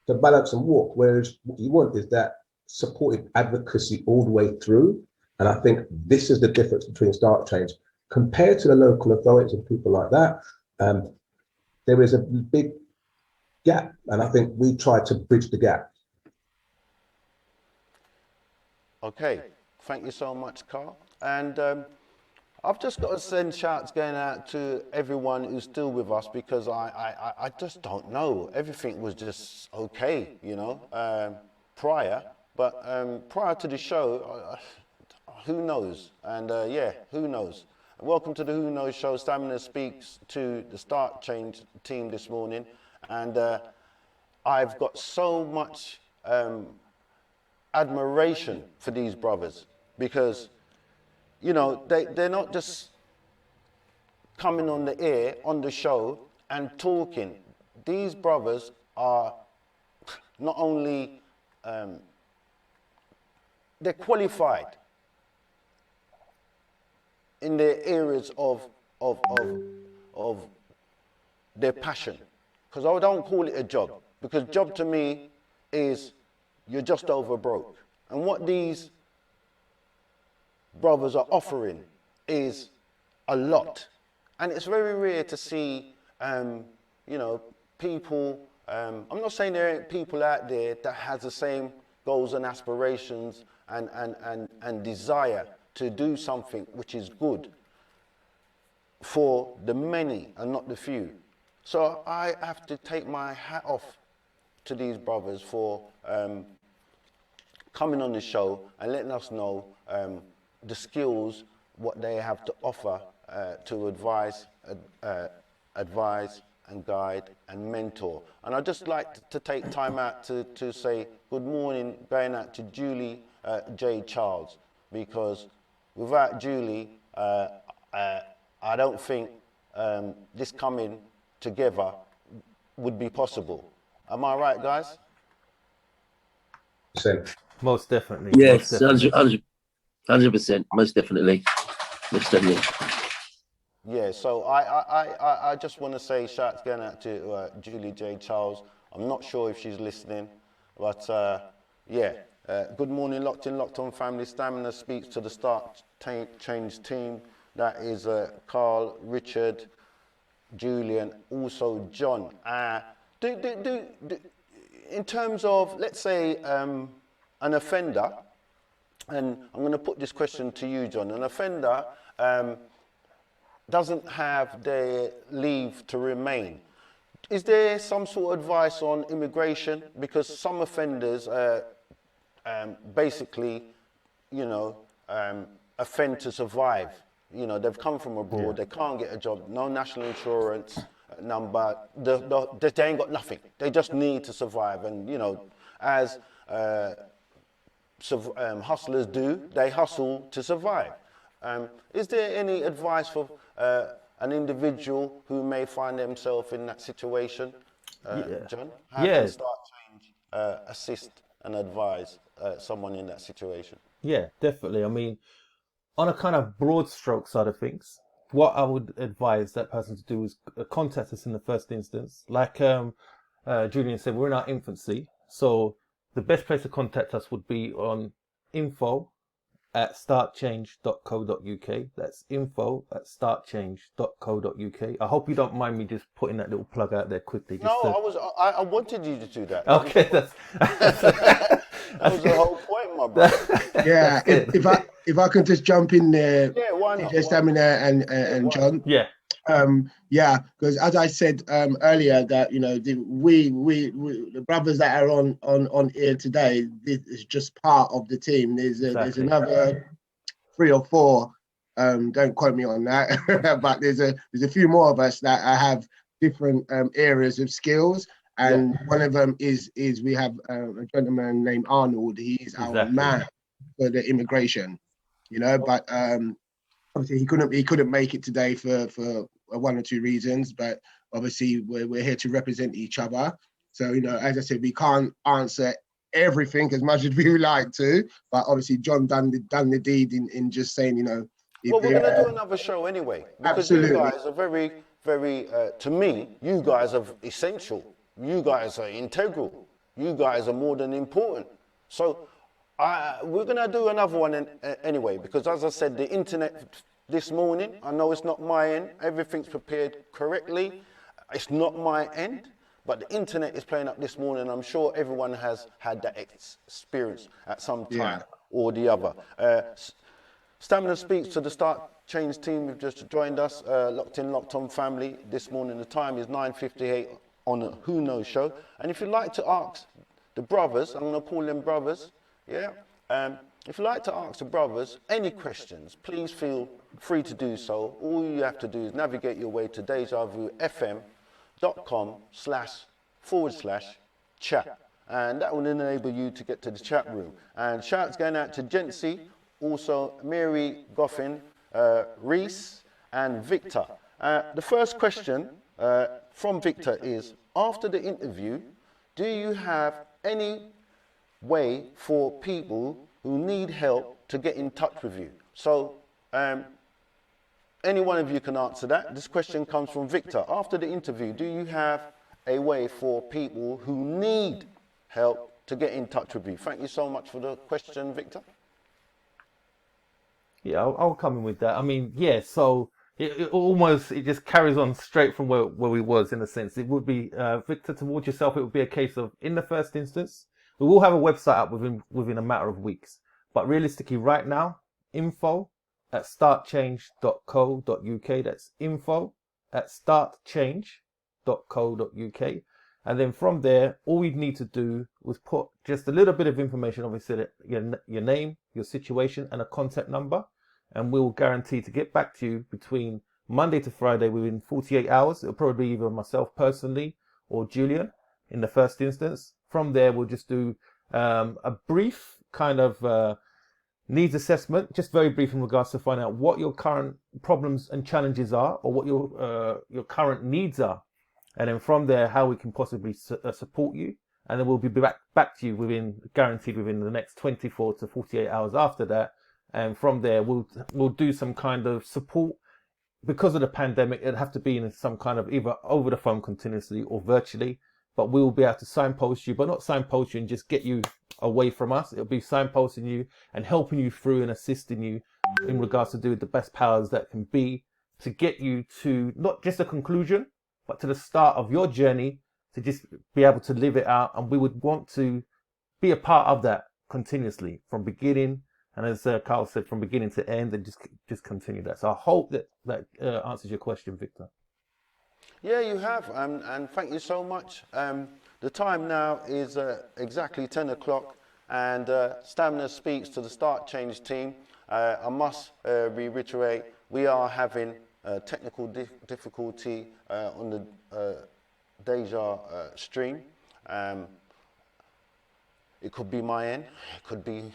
to balance and walk. Whereas what you want is that supportive advocacy all the way through. And I think this is the difference between Start Change compared to the local authorities and people like that. There is a big gap, and I think we try to bridge the gap. Okay, thank you so much, Carl. And I've just got to send shouts going out to everyone who's still with us, because I just don't know. Everything was just okay, you know, prior. But prior to the show, who knows? And yeah, who knows? Welcome to the Who Knows show. Stamina speaks to the Start Change team this morning. And I've got so much admiration for these brothers, because, you know, they're not just coming on the air, on the show and talking. These brothers are not only, they're qualified in their areas of their passion. Because I don't call it a job, because job to me is you're just over broke. And what these brothers are offering is a lot. And it's very rare to see, you know, people, I'm not saying there ain't people out there that has the same goals and aspirations and desire to do something which is good for the many and not the few. So I have to take my hat off to these brothers for coming on the show and letting us know the skills what they have to offer to advise and guide and mentor. And I'd just like to take time out to say good morning going out to Julie J. Charles, because without Julie, I don't think this coming together would be possible. Am I right, guys? Most definitely. Yes, most definitely. 100%, most definitely. Most definitely. Yeah, so I just want to say shouts going out to Julie J. Charles. I'm not sure if she's listening, but yeah. Good morning, locked on family. Stamina speaks to the Start Change team. That is Carl, Richard, Julian, also John. In terms of, let's say, an offender, and I'm going to put this question to you, John. An offender doesn't have their leave to remain. Is there some sort of advice on immigration? Because some offenders basically, you know, offend to survive. You know, they've come from abroad, they can't get a job, no national insurance number, they ain't got nothing. They just need to survive. And, you know, as hustlers do, they hustle to survive. Is there any advice for an individual who may find themselves in that situation, John? How can Start Change assist and advise someone in that situation? Yeah, definitely. I mean, on a kind of broad stroke side of things, what I would advise that person to do is contact us in the first instance. Like Julian said, we're in our infancy, so the best place to contact us would be on info@startchange.co.uk. That's info@startchange.co.uk. I hope you don't mind me just putting that little plug out there quickly. I wanted you to do that. Okay, that was the whole point, my brother. Yeah, if I could just jump in there, yeah, why not? DJ Stamina and John. Yeah. Yeah, because as I said earlier, that, you know, we the brothers that are on here today, this is just part of the team. There's another 3 or 4. Don't quote me on that, but there's a few more of us that have different areas of skills. And one of them is we have a gentleman named Arnold. He's our man for the immigration, you know. But obviously he couldn't make it today for 1 or 2 reasons. But obviously we're here to represent each other. So, you know, as I said, we can't answer everything as much as we would like to. But obviously John done the deed in just saying, you know. Well, we're going to do another show anyway, because you guys are very, very. To me, you guys are essential. You guys are integral. You guys are more than important. So we're going to do another one anyway, because as I said, the internet this morning, I know it's not my end. Everything's prepared correctly. It's not my end, but the internet is playing up this morning. I'm sure everyone has had that experience at some time or the other. Stamina speaks to the Start Change team who've just joined us, locked on family this morning. The time is 9:58 on the Who Knows show. And if you'd like to ask the brothers, I'm going to call them brothers, if you'd like to ask the brothers any questions, please feel free to do so. All you have to do is navigate your way to DejavuFM.com//chat. And that will enable you to get to the chat room. And shouts going out to Jency, also Mary Goffin, Reese, and Victor. The first question from Victor is, after the interview, do you have any way for people who need help to get in touch with you? So any one of you can answer that. This question comes from Victor. After the interview, do you have a way for people who need help to get in touch with you? Thank you so much for the question, Victor. Yeah, I'll come in with that. I mean, yeah, so it just carries on straight from where we was, in a sense. It would be, Victor, towards yourself, it would be a case of, in the first instance, we will have a website up within a matter of weeks. But realistically, right now, info@startchange.co.uk. That's info@startchange.co.uk. And then from there, all we'd need to do was put just a little bit of information, obviously, your name, your situation, and a contact number. and we'll guarantee to get back to you between Monday to Friday within 48 hours. It'll probably be either myself personally or Julian in the first instance. From there, we'll just do a brief kind of needs assessment, just very brief in regards to find out what your current problems and challenges are, or what your current needs are, and then from there, how we can possibly support you. And then we'll be back to you guaranteed within the next 24 to 48 hours after that. And from there, we'll do some kind of support. Because of the pandemic, it'd have to be in some kind of either over the phone continuously or virtually, but we will be able to signpost you, but not signpost you and just get you away from us. It'll be signposting you and helping you through and assisting you in regards to doing the best powers that can be to get you to not just a conclusion, but to the start of your journey to just be able to live it out. And we would want to be a part of that continuously from beginning. And as Carl said, from beginning to end, and just continue that. So I hope that answers your question, Victor. Yeah, you have, and thank you so much. The time now is exactly 10 o'clock, and Stamina speaks to the Start Change team. I must reiterate, we are having technical difficulty on the Deja stream. It could be my end, it could be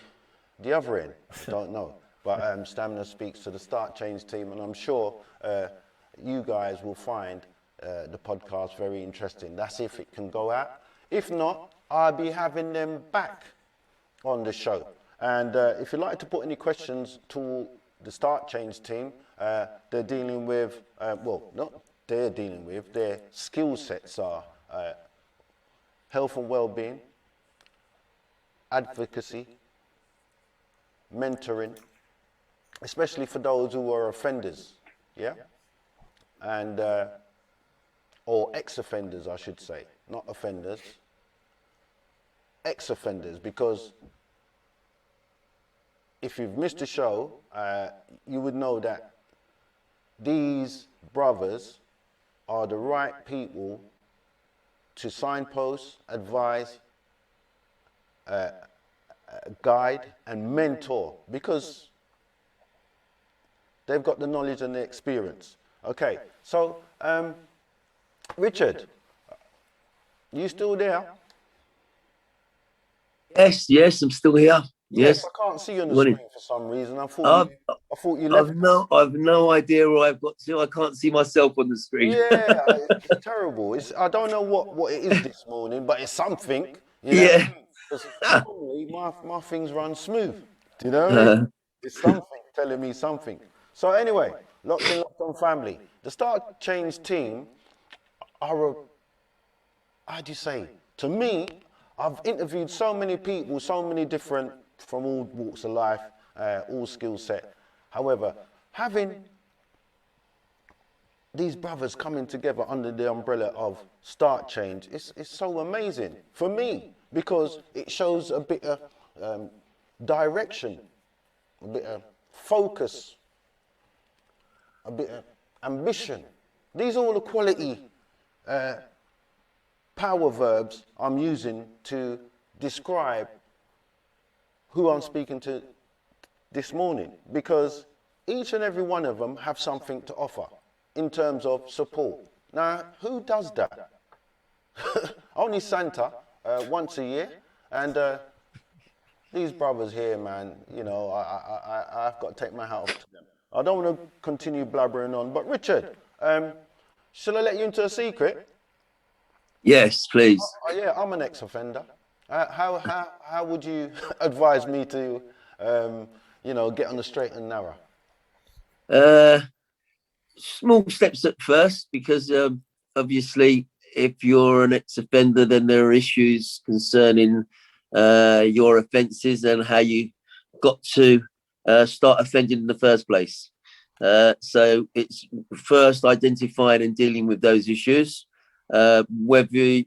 the other end, I don't know. But Stamina speaks to the Start Change team, and I'm sure you guys will find the podcast very interesting. That's if it can go out. If not, I'll be having them back on the show. And if you'd like to put any questions to the Start Change team, they're dealing with, their skill sets are health and well-being, advocacy, mentoring, especially for those who are offenders, yeah? And, or ex-offenders, I should say, not offenders, ex-offenders, because if you've missed a show, you would know that these brothers are the right people to signpost, advise, guide and mentor, because they've got the knowledge and the experience. Okay, so Richard, you still there? Yes, I'm still here. Yes. I can't see you on the screen for some reason. I thought you left. I've no idea where I've got to. I can't see myself on the screen. Yeah, it's terrible. I don't know what it is this morning, but it's something. You know? Yeah. Normally my things run smooth. Do you know what I mean? It's something telling me something. So anyway, locked on family. The Start Change team are how do you say? To me, I've interviewed so many people, so many different, from all walks of life, all skill set. However, having these brothers coming together under the umbrella of Start Change is so amazing for me, because it shows a bit of direction, a bit of focus, a bit of ambition. These are all the quality power verbs I'm using to describe who I'm speaking to this morning, because each and every one of them have something to offer in terms of support. Now, who does that? Only Santa, once a year, and these brothers here, man, you know, I've got to take my hat off to them. I don't want to continue blabbering on, but Richard, shall I let you into a secret? Yes, please. Oh, yeah, I'm an ex-offender. How would you advise me to, get on the straight and narrow? Small steps at first, because obviously, if you're an ex-offender, then there are issues concerning your offences and how you got to start offending in the first place. So it's first identifying and dealing with those issues. Whether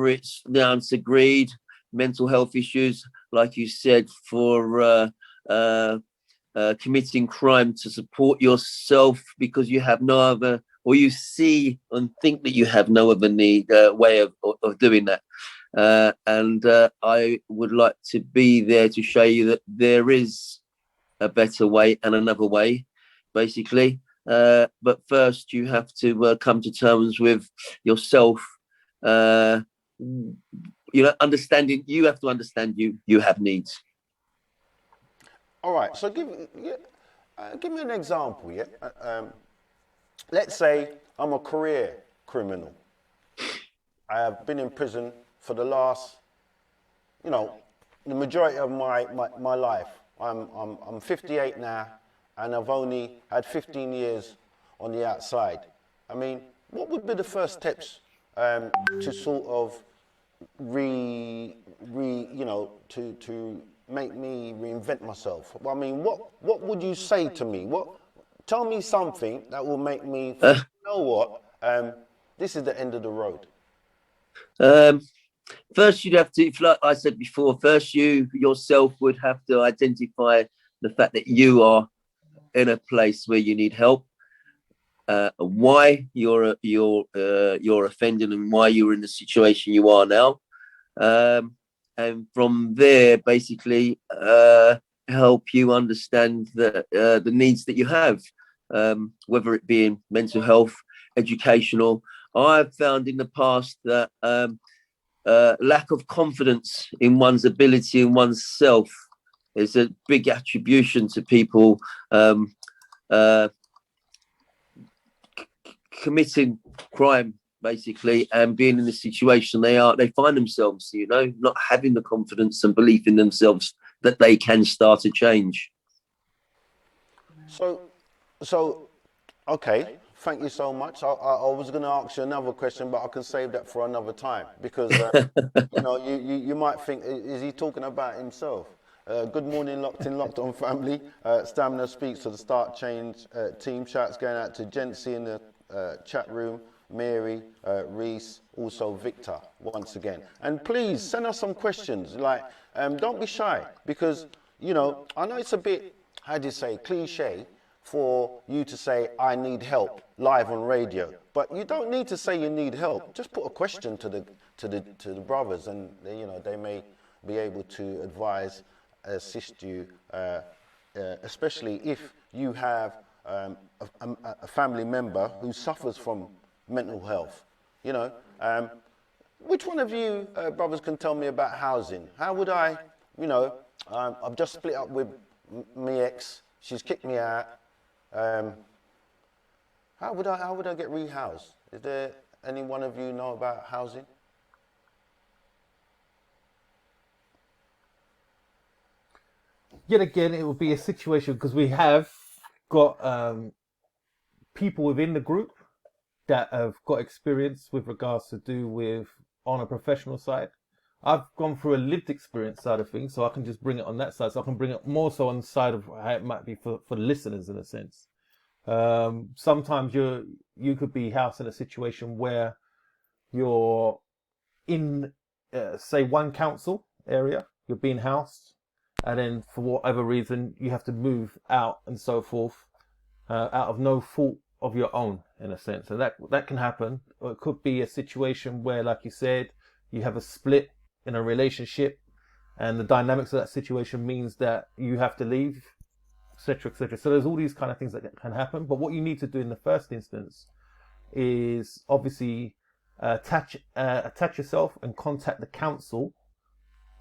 it's down to greed, mental health issues, like you said, for committing crime to support yourself because you have no other, or you see and think that you have no other way of doing that. And I would like to be there to show you that there is a better way and another way, basically. But first, you have to come to terms with yourself. Understanding you have to understand you have needs. All right. So give me an example. Yeah. Let's say I'm a career criminal. I have been in prison for the last, the majority of my life. I'm 58 now, and I've only had 15 years on the outside. I mean, what would be the first steps to sort of to make me reinvent myself? I mean, what would you say to me? Tell me something that will make me think, you know what, this is the end of the road. First, you'd have to, like I said before, first you yourself would have to identify the fact that you are in a place where you need help, why you're offending, and why you're in the situation you are now, and from there, basically, help you understand the needs that you have, whether it be in mental health, educational. I've found in the past that lack of confidence in one's ability and one's self is a big attribution to people committing crime, basically, and being in the situation they find themselves, not having the confidence and belief in themselves that they can start a change. So, okay. Thank you so much. I was going to ask you another question, but I can save that for another time because you might think, is he talking about himself? Good morning, Locked On family. Stamina speaks to the Start Change team. Shouts going out to Jency in the chat room, Mary, Reese, also Victor once again. And please send us some questions. Like, don't be shy because I know it's a bit, how do you say, cliche for you to say, I need help live on radio. But you don't need to say you need help. Just put a question to the brothers and they may be able to advise, assist you, especially if you have a family member who suffers from mental health. Which one of you brothers can tell me about housing? How would I, I've just split up with my ex, she's kicked me out. How would I get rehoused? Is there any one of you know about housing? Yet again, it would be a situation because we have got people within the group that have got experience with regards to do with on a professional side. I've gone through a lived experience side of things, so I can just bring it on that side. So I can bring it more so on the side of how it might be for the listeners in a sense. Sometimes you could be housed in a situation where you're in, say, one council area, you're being housed, and then for whatever reason you have to move out and so forth, out of no fault of your own in a sense. And that can happen. Or it could be a situation where, like you said, you have a split in a relationship and the dynamics of that situation means that you have to leave, etc., etc. So there's all these kind of things that can happen. But what you need to do in the first instance is obviously attach yourself and contact the council,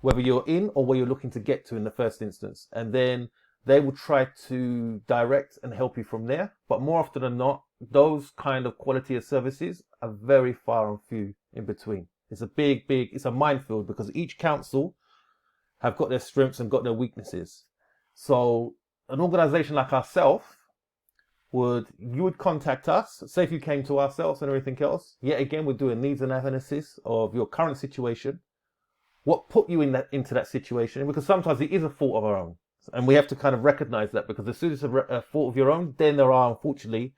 whether you're in or where you're looking to get to in the first instance. And then they will try to direct and help you from there. But more often than not, those kind of quality of services are very far and few in between. It's a it's a minefield because each council have got their strengths and got their weaknesses. So an organization like ourselves you would contact us, say if you came to ourselves and everything else. Yet again, we'd do a needs analysis of your current situation. What put you into that situation? Because sometimes it is a fault of our own. And we have to kind of recognize that because as soon as it's a fault of your own, then there are unfortunately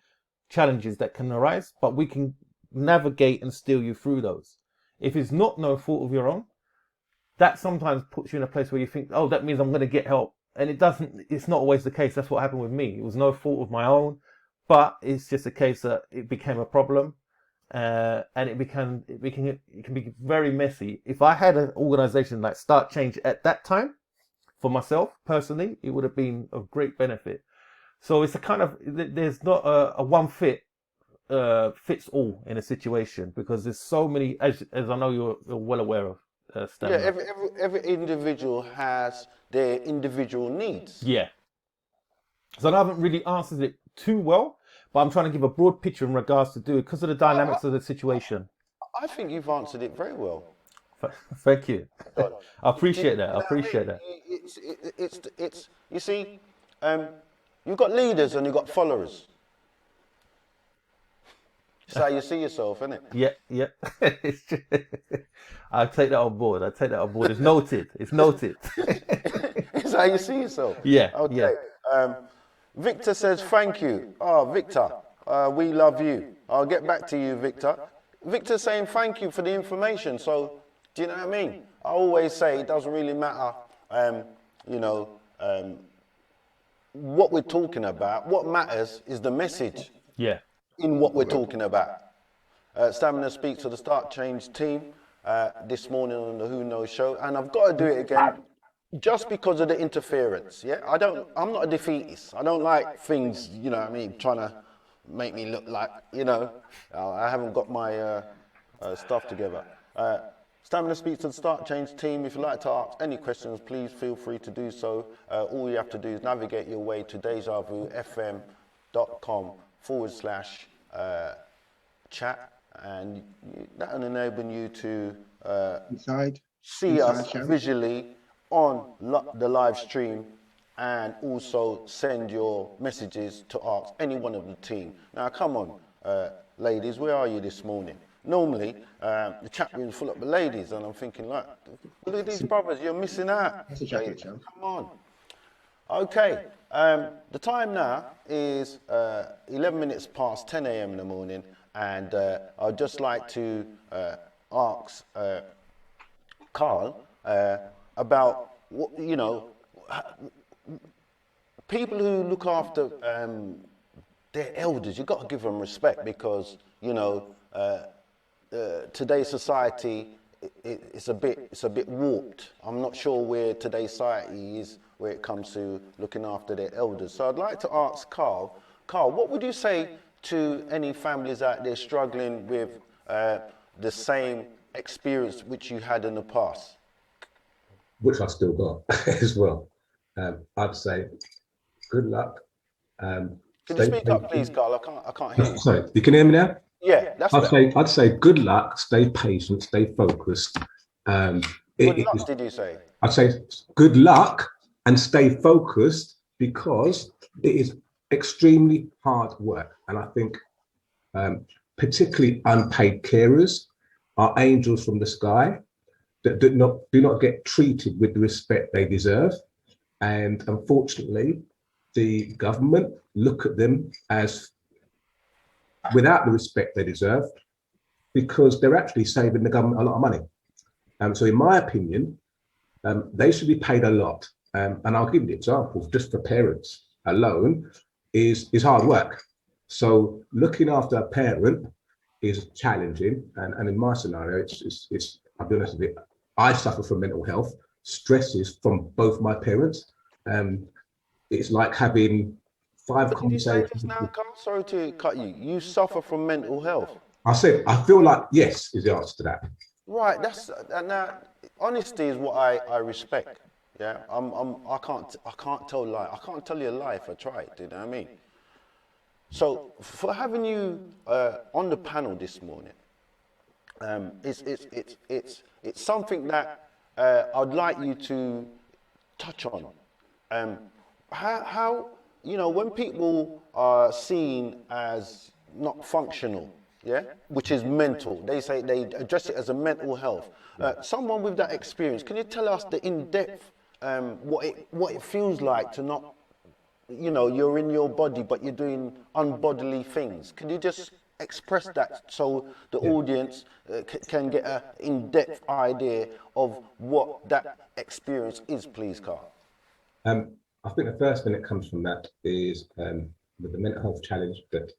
challenges that can arise, but we can navigate and steer you through those. If it's not no fault of your own, that sometimes puts you in a place where you think, oh, that means I'm going to get help. And it's not always the case. That's what happened with me. It was no fault of my own, but it's just a case that it became a problem. And it can be very messy. If I had an organization like Start Change at that time, for myself personally, it would have been of great benefit. So it's a kind of, there's not a one fits all in a situation, because there's so many, as I know you're well aware of, Yeah, Stamina. every individual has their individual needs. Yeah. So I haven't really answered it too well, but I'm trying to give a broad picture in regards to do it because of the dynamics of the situation. I think you've answered it very well. Thank you. God. I appreciate that. I You know what I appreciate mean? that. It's you see, you've got leaders and you've got followers. It's how you see yourself, isn't it? Yeah, yeah. I take that on board. I take that on board. It's noted. It's noted. It's how you see yourself. Yeah. Okay. Yeah. Victor says thank you. Oh, Victor, we love you. I'll get back to you, Victor. Victor's saying thank you for the information. So, do you know what I mean? I always say it doesn't really matter, what we're talking about. What matters is the message Yeah. in what we're talking about. Stamina speaks to the Start Change team this morning on the Who Knows show, and I've got to do it again just because of the interference. Yeah, I'm not a defeatist. I don't like things, you know what I mean, trying to make me look like, I haven't got my stuff together. Stamina speaks to the Start Change team. If you'd like to ask any questions, please feel free to do so. All you have to do is navigate your way to DejavuFM.com/chat, and that will enable you to see us visually on the live stream, and also send your messages to ask any one of the team. Now, come on, ladies, where are you this morning? Normally, the chat room's full up with ladies, and I'm thinking, look at these brothers, you're missing out. Come on. Okay, the time now is 11 minutes past 10 a.m. in the morning, and I'd just like to ask Carl about, people who look after their elders. You've got to give them respect, because, today's society, it's a bit warped. I'm not sure where today's society is where it comes to looking after their elders. So I'd like to ask Carl, what would you say to any families out there struggling with the same experience which you had in the past? Which I've still got as well. I'd say good luck. Can you speak up, please, Carl? I can't hear you. Sorry, you can hear me now? Yeah, that's better. I'd say good luck, stay patient, stay focused. Good luck, did you say? I'd say good luck and stay focused, because it is extremely hard work. And I think particularly unpaid carers are angels from the sky that do not get treated with the respect they deserve. And unfortunately, the government look at them as without the respect they deserve, because they're actually saving the government a lot of money. So in my opinion, they should be paid a lot. And I'll give you the example, just for parents alone is hard work. So looking after a parent is challenging. And in my scenario, it's I'll be honest with you, I suffer from mental health stresses from both my parents. It's like having 5 conversations. Just now, Carl? Sorry to cut you. You suffer from mental health. I feel like yes is the answer to that. Right. That's now. Honesty is what I respect. Yeah. I can't tell a lie. I can't tell you a lie if I try it. Do you know what I mean? So for having you on the panel this morning, it's something that I'd like you to touch on. How when people are seen as not functional, yeah, which is mental, they address it as a mental health. Someone with that experience, can you tell us the in-depth what it feels like to not, you're in your body but you're doing unbodily things? Can you just express that so the audience can get an in-depth idea of what that experience is, please, Carl? I think the first thing that comes from that is with the mental health challenge that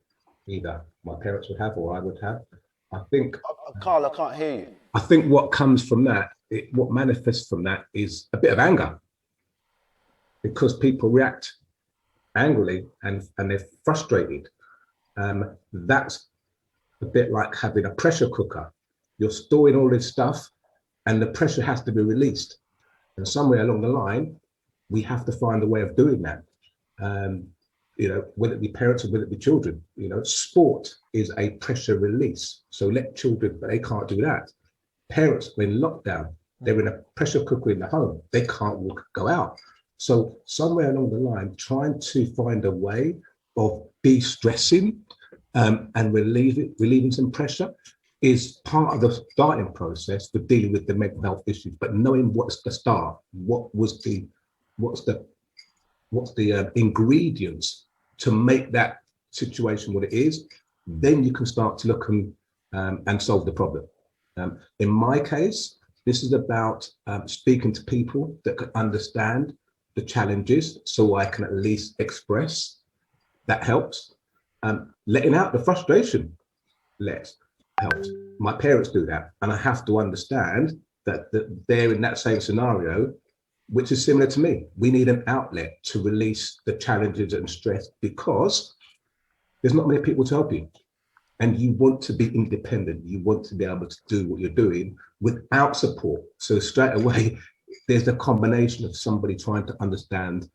either my parents would have or I would have. I think, Carl, I can't hear you. I think what comes from that, what manifests from that is a bit of anger. because people react angrily and they're frustrated. That's a bit like having a pressure cooker. You're storing all this stuff and the pressure has to be released. And somewhere along the line, we have to find a way of doing that. Whether it be parents or whether it be children, sport is a pressure release. So let children, but they can't do that. Parents are in lockdown. They're in a pressure cooker in the home. They can't go out. So somewhere along the line, trying to find a way of de-stressing and relieving some pressure is part of the starting process for dealing with the mental health issues. But knowing what's the start, what's the ingredients to make that situation what it is, then you can start to look and solve the problem. In my case, this is about speaking to people that can understand the challenges so I can at least express. That helps. Letting out the frustration helps. My parents do that, and I have to understand that they're in that same scenario, which is similar to me. We need an outlet to release the challenges and stress because there's not many people to help you. And you want to be independent. You want to be able to do what you're doing without support. So straight away, there's a combination of somebody trying to understand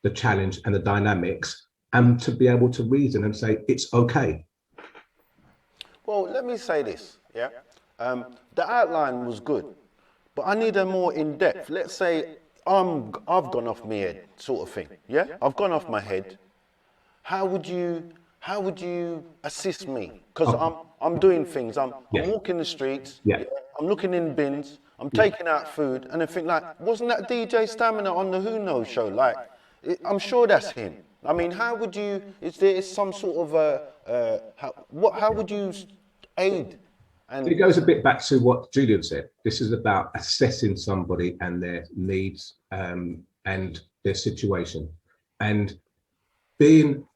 the challenge and the dynamics and to be able to reason and say, it's okay. Well, let me say this, yeah? The outline was good, but I need a more in-depth. Let's say I've gone off my head, sort of thing, yeah? I've gone off my head. How would you assist me? Because I'm doing things. I'm walking the streets. Yeah. I'm looking in bins. I'm taking out food, and I think wasn't that DJ Stamina on the Who Knows show? I'm sure that's him. I mean, how would you? Is there some sort of how would you aid? And it goes a bit back to what Julian said. This is about assessing somebody and their needs and their situation, and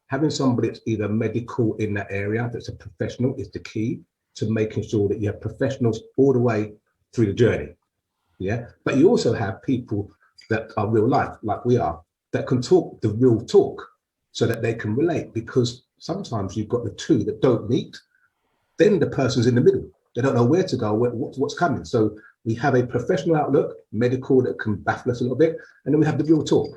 having somebody that's either medical in that area, that's a professional, is the key to making sure that you have professionals all the way through the journey. Yeah, but you also have people that are real life, like we are, that can talk the real talk so that they can relate, because sometimes you've got the two that don't meet, then the person's in the middle. They don't know where to go, what's coming. So we have a professional outlook, medical, that can baffle us a little bit, and then we have the real talk.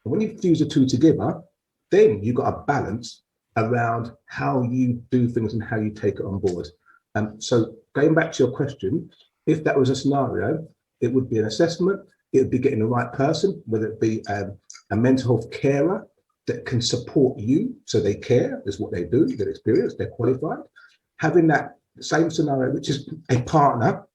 And when you fuse the two together, then you've got a balance around how you do things and how you take it on board. So going back to your question, if that was a scenario, it would be an assessment, it would be getting the right person, whether it be a mental health carer that can support you, so they care, is what they do, they're experienced, they're qualified. Having that same scenario, which is a partner,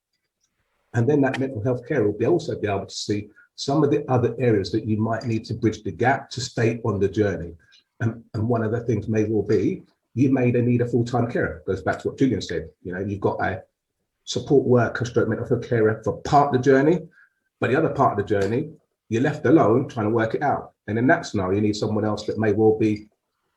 and then that mental health carer will also be able to see some of the other areas that you might need to bridge the gap to stay on the journey. And one of the things may well be, you may need a full-time carer. Goes back to what Julian said. You've got a support worker, stroke mental health carer for part of the journey, but the other part of the journey, you're left alone trying to work it out. And in that scenario, you need someone else that may well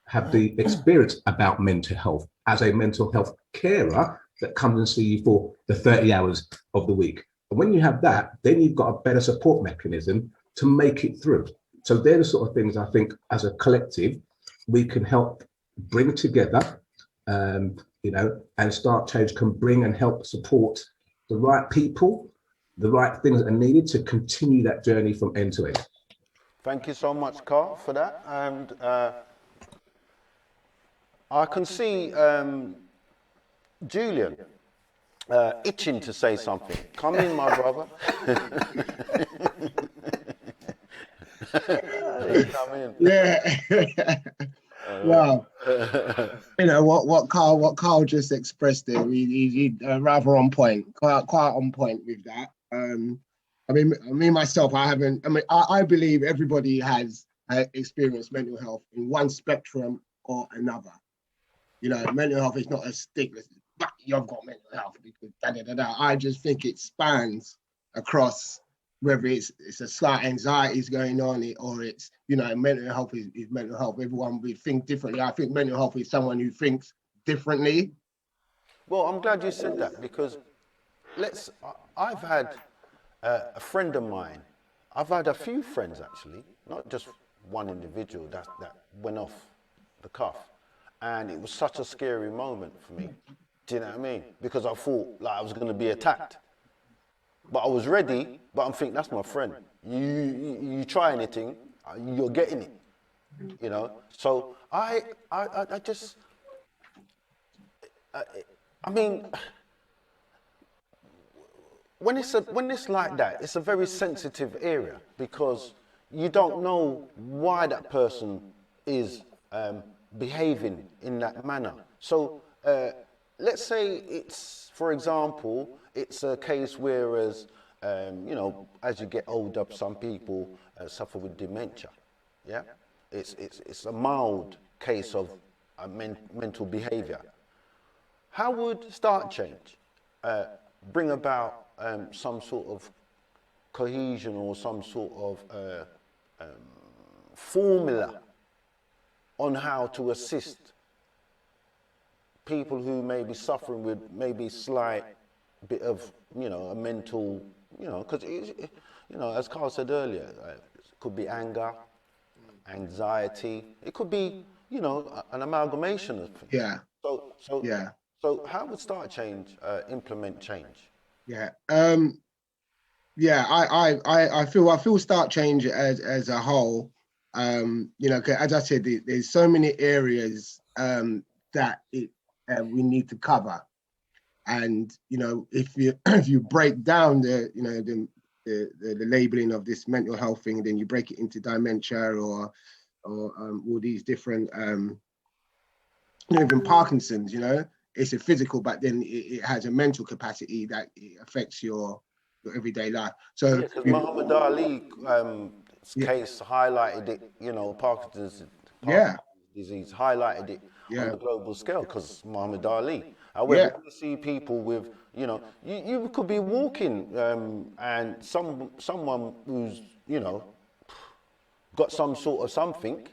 have the experience about mental health as a mental health carer that comes and see you for the 30 hours of the week. And when you have that, then you've got a better support mechanism to make it through. So they're the sort of things I think as a collective, we can help bring together, and Start Change can bring and help support the right people, the right things that are needed to continue that journey from end to end. thank you so much, Carl, for that. And I can see Julian itching to say something. Come in, my brother. Come in. Yeah. Wow. What Carl just expressed there, he rather on point, quite on point with that. Me myself, I believe everybody has experienced mental health in one spectrum or another. Mental health is not a stick, but you've got mental health because I just think it spans across, whether it's a slight anxiety is going on, or it's, mental health is mental health. Everyone will think differently. I think mental health is someone who thinks differently. Well, I'm glad you said that, because I've had a friend of mine. I've had a few friends actually, not just one individual that went off the cuff. And it was such a scary moment for me. Do you know what I mean? Because I thought like I was going to be attacked. But I was ready, but I'm thinking, that's my friend. You try anything, you're getting it. You know? So I mean, when it's like that, it's a very sensitive area because you don't know why that person is behaving in that manner. So let's say it's, for example, it's a case whereas, you know, as you get older, some people suffer with dementia. Yeah, it's a mild case of mental behaviour. How would start change bring about some sort of cohesion or some sort of formula on how to assist people who may be suffering with maybe slight bit of, you know, a mental, you know, because, you know, as Carl said earlier, it could be anger, anxiety, it could be, you know, an amalgamation of things. Yeah. So so how would start change implement change? Yeah. Yeah, I feel start change as a whole. You know, 'cause as I said, there's so many areas that we need to cover, and you know, if you if you break down the you know the labeling of this mental health thing, then you break it into dementia or all these different you know, even Parkinson's. You know, it's a physical, but then it has a mental capacity that it affects your everyday life. So because Muhammad Ali case highlighted it, you know, Parkinson's disease highlighted it on the global scale because Muhammad Ali. However, we see people with, you know, you could be walking and someone who's, you know, got some sort of something,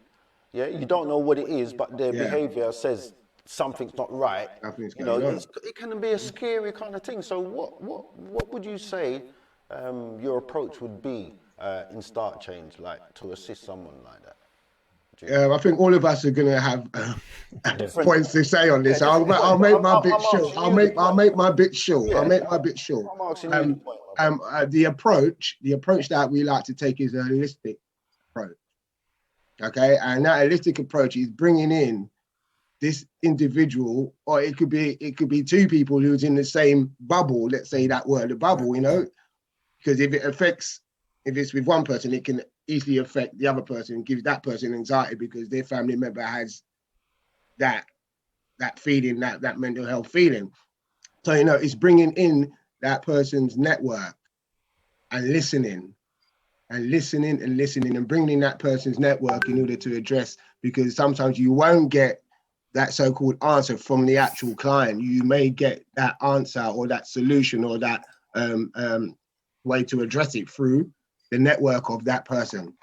yeah, you don't know what it is, but their behavior says something's not right. You know, it can be a scary kind of thing. So what would you say your approach would be in start change, like to assist someone like that? I think all of us are going to have points to say on this. I'll make my bit short. I'll make my bit short. I'll make my bit short. I'm asking you the point. The approach that we like to take is a holistic approach. Okay, and that holistic approach is bringing in this individual, or it could be two people who's in the same bubble. Let's say that word, a bubble, you know, because if it's with one person, it can easily affect the other person and give that person anxiety because their family member has that feeling, that mental health feeling. So, you know, it's bringing in that person's network and listening and bringing in that person's network in order to address, because sometimes you won't get that so-called answer from the actual client. You may get that answer or that solution or that way to address it through the network of that person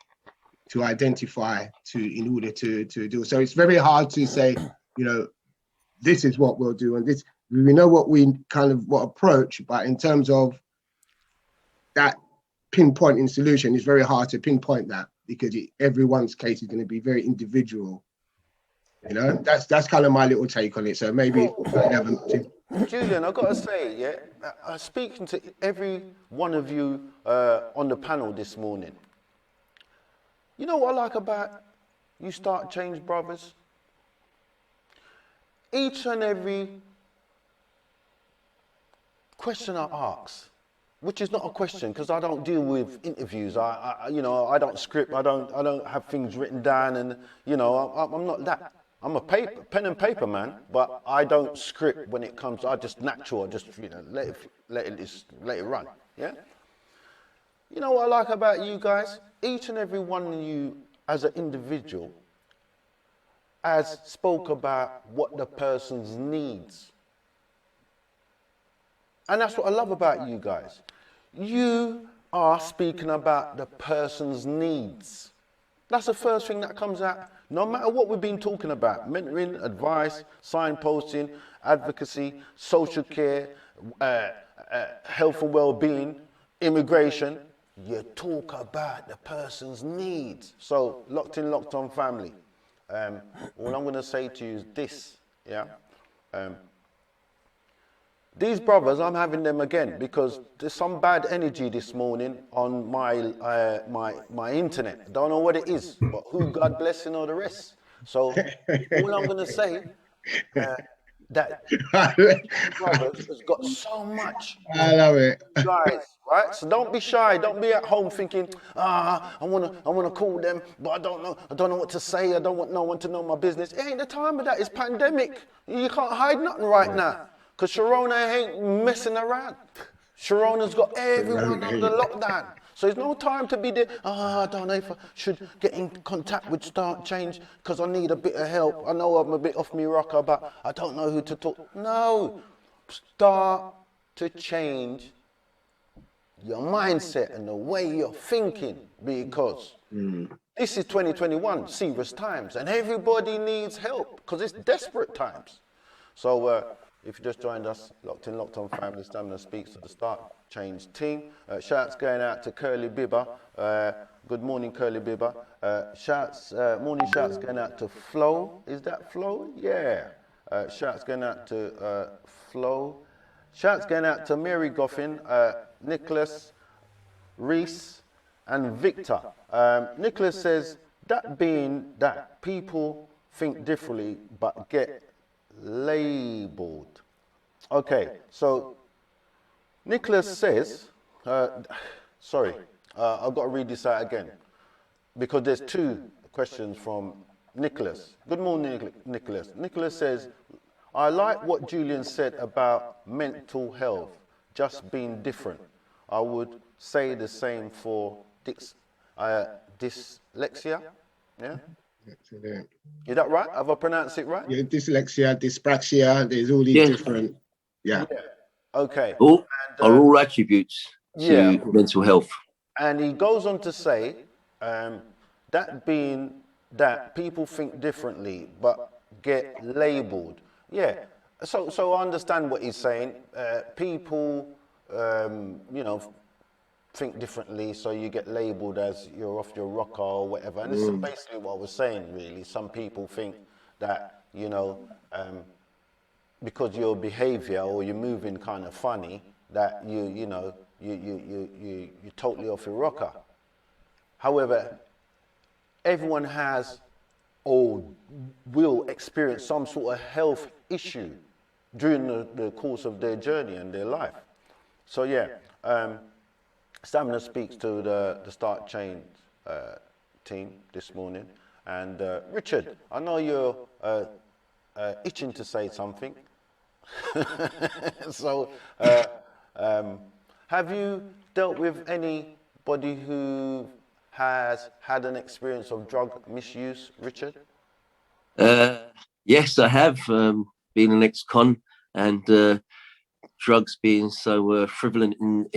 to identify in order to do. So it's very hard to say, you know, this is what we'll do and this, we know what approach, but in terms of that pinpointing solution, it's very hard to pinpoint that because everyone's case is going to be very individual. You know, that's kind of my little take on it. So maybe Julian, I've got to say, yeah, speaking to every one of you on the panel this morning, you know what I like about you Start Change brothers? Each and every question I ask, which is not a question because I don't deal with interviews. I I don't script. I don't have things written down, and you know, I'm not that. I'm a pen and paper man, but I don't script when it comes. I just natural. I just let it run. Yeah. You know what I like about you guys? Each and every one of you, as an individual, has spoke about what the person's needs, and that's what I love about you guys. You are speaking about the person's needs. That's the first thing that comes out. No matter what we've been talking about, mentoring, advice, signposting, advocacy, social care, health and well-being, immigration, you talk about the person's needs. So locked in, locked on family. All I'm going to say to you is this, yeah. These brothers, I'm having them again because there's some bad energy this morning on my internet. I don't know what it is, but who God blessing all the rest. So all I'm going to say that brothers has got so much. I love it. Guys, right? So don't be shy. Don't be at home thinking, I wanna call them, but I don't know what to say. I don't want no one to know my business. It ain't the time of that. It's pandemic. You can't hide nothing right now. Because Sharona ain't messing around. Sharona's got everyone under lockdown. So there's no time to be there. I don't know if I should get in contact with Start Change because I need a bit of help. I know I'm a bit off me rocker, but I don't know who to talk. No. Start to change your mindset and the way you're thinking, because this is 2021, serious times, and everybody needs help because it's desperate times. So if you just joined us, Locked in, Locked on Family, Stamina Speaks to the Start Change team. Shouts going out to Curly Bibber. Good morning, Curly Bibber. Morning shouts going out to Flo. Is that Flo? Yeah. Shouts going out to Flo. Shouts going out to Mary Goffin, Nicholas, Reese, and Victor. Nicholas says, that being that people think differently but get labeled. Okay, so Nicholas says, sorry, I've got to read this out again because there's two questions from Nicholas. Good morning, Nicholas. Nicholas says, I like what Julian said about mental health just being different. I would say the same for dyslexia. Yeah? Excellent. Is that right? Have I pronounced it right? Yeah, dyslexia, dyspraxia, there's all these different, yeah. Okay. All And, are all attributes yeah. to mental health. And he goes on to say, that being that people think differently but get labeled. Yeah, so I understand what he's saying. People, think differently, so you get labeled as you're off your rocker or whatever. And this is basically what I was saying, really. Some people think that, because your behavior or you're moving kind of funny, that you're totally off your rocker. However, everyone has or will experience some sort of health issue during the course of their journey and their life. So yeah, Stamina speaks to the Start Change team this morning. And Richard, I know you're itching to say something. So have you dealt with anybody who has had an experience of drug misuse, Richard? Yes, I have been an ex-con, and drugs being so prevalent in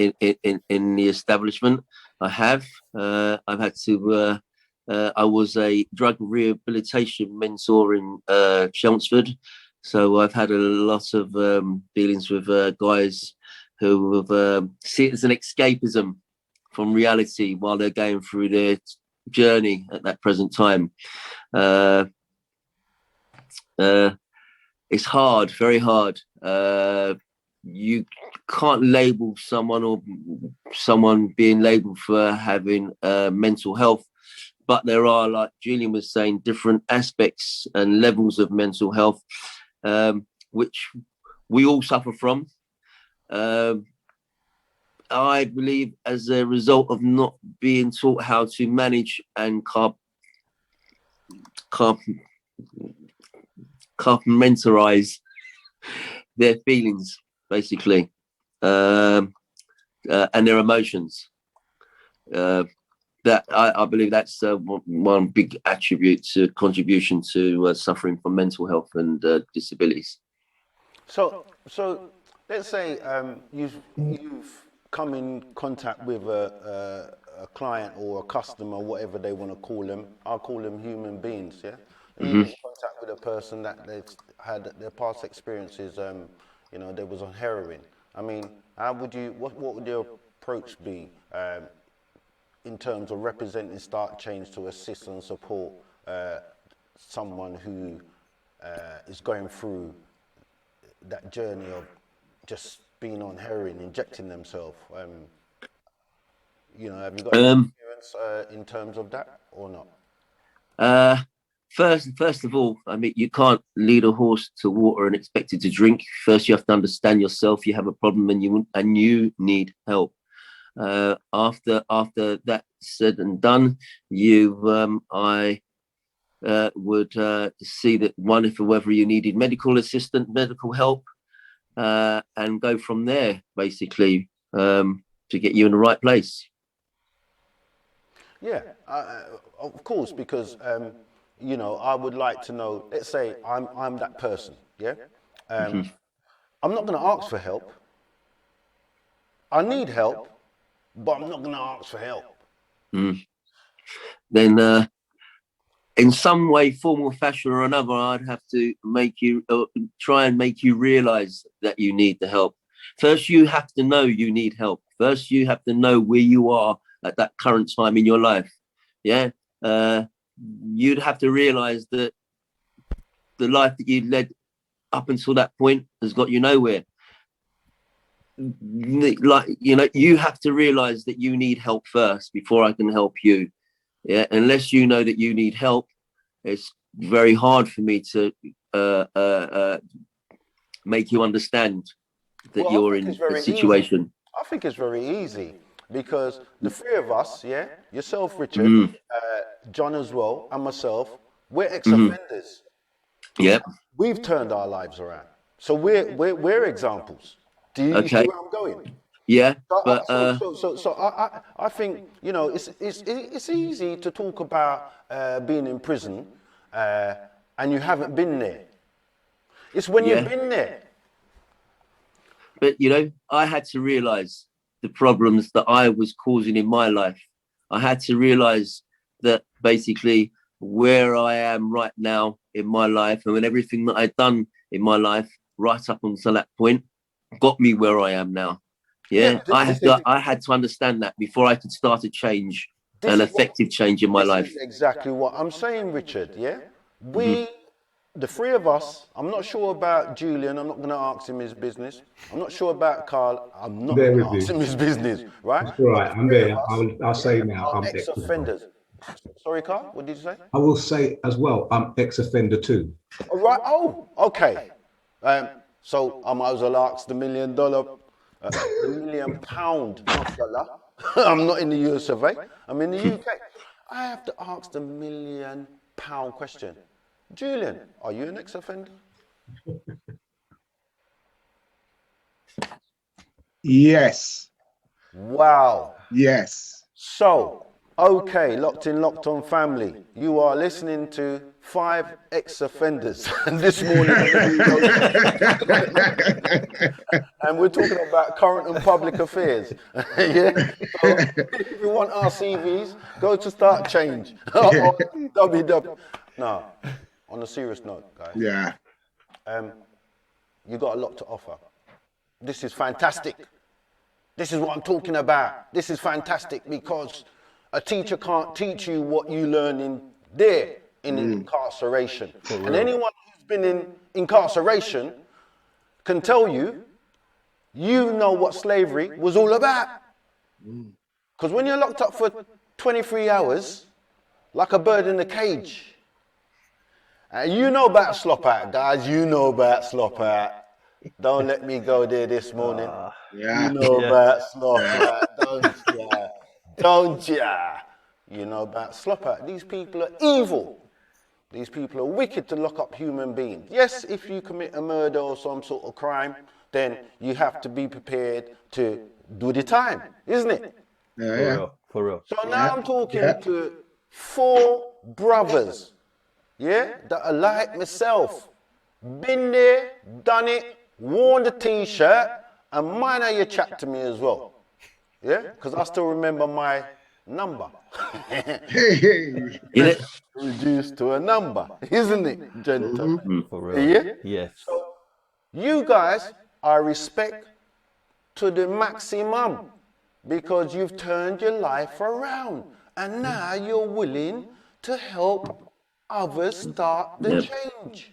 the establishment. I have. I've had to. I was a drug rehabilitation mentor in Chelmsford, so I've had a lot of dealings with guys who have see it as an escapism from reality while they're going through their journey at that present time. It's hard, very hard. You can't label someone or someone being labeled for having mental health, but there are, like Julian was saying, different aspects and levels of mental health, which we all suffer from. I believe as a result of not being taught how to manage and compartmentalize their feelings, basically, and their emotions. That I believe that's one big attribute to contribution to suffering from mental health and disabilities. So let's say you've come in contact with a client or a customer, whatever they want to call them. I'll call them human beings, yeah? You're in contact with a person that they've had their past experiences, they was on heroin. I mean, how would you, what would your approach be in terms of representing Start Change to assist and support someone who is going through that journey of just being on heroin, injecting themselves? You know, have you got any experience in terms of that or not? First of all, I mean, you can't lead a horse to water and expect it to drink. First, you have to understand yourself. You have a problem, and you need help. After that's said and done, I would see that whether you needed medical assistance, medical help, and go from there, basically, to get you in the right place. Yeah, of course, because you know, I would like to know. Let's say I'm that person. Yeah, I'm not going to ask for help. I need help, but I'm not going to ask for help. Then, in some way, form or fashion or another, I'd have to try and make you realize that you need the help. First, you have to know you need help. First, you have to know where you are at that current time in your life. Yeah. You'd have to realize that the life that you led up until that point has got you nowhere. Like, you know, you have to realize that you need help first before I can help you. Yeah, unless you know that you need help, it's very hard for me to make you understand that you're in a situation. Easy. I think it's very easy because the three of us, yeah, yourself, Richard, John as well, and myself, we're ex-offenders. Yep. We've turned our lives around, so we're examples. Do you see where I'm going? Yeah, so I think, you know, it's easy to talk about being in prison and you haven't been there. It's when you've been there. But, you know, I had to realize the problems that I was causing in my life. I had to realize that basically where I am right now in my life and everything that I'd done in my life right up until that point got me where I am now. Yeah, I had to understand that before I could start a change, an effective change in my life. This is exactly what I'm saying, Richard. Yeah, the three of us. I'm not sure about Julian. I'm not going to ask him his business. I'm not sure about Carl. I'm not going to ask him his business. Right? That's all right. I'm there. I'll say now. I'm ex-offenders. Sorry, Carl. What did you say? I will say as well. I'm ex-offender too. All right. Oh, okay. So I might as well ask the $1 million. £1 million, not dollar. I'm not in the US of A. I'm in the UK. I have to ask the £1 million question. Julian, are you an ex-offender? Yes. Wow. Yes. So, okay, locked in, locked on family. You are listening to 5 ex-offenders this morning. And we're talking about current and public affairs. Yeah. So if you want our CVs, go to Start Change. www. No, on a serious note, guys. Yeah. You got a lot to offer. This is fantastic. This is what I'm talking about. This is fantastic because a teacher can't teach you what you learn in there in incarceration. And anyone who's been in incarceration can tell you, you know what slavery was all about. Because when you're locked up for 23 hours, like a bird in a cage, and you know about slop out, guys, you know about slop out. Don't let me go there this morning. You know about slop out, don't ya? Don't ya? You know about slop out. These people are evil. These people are wicked to lock up human beings. Yes, if you commit a murder or some sort of crime, then you have to be prepared to do the time, isn't it? Yeah. For real. So now I'm talking to 4 brothers, that are like myself. Been there, done it, worn the t-shirt, and mind how you chat to me as well. Yeah? Because I still remember my number. Reduced to a number, isn't it, gentlemen? For real. Yeah? Yes. So, you guys are respect to the maximum. because you've turned your life around and now you're willing to help others start the change.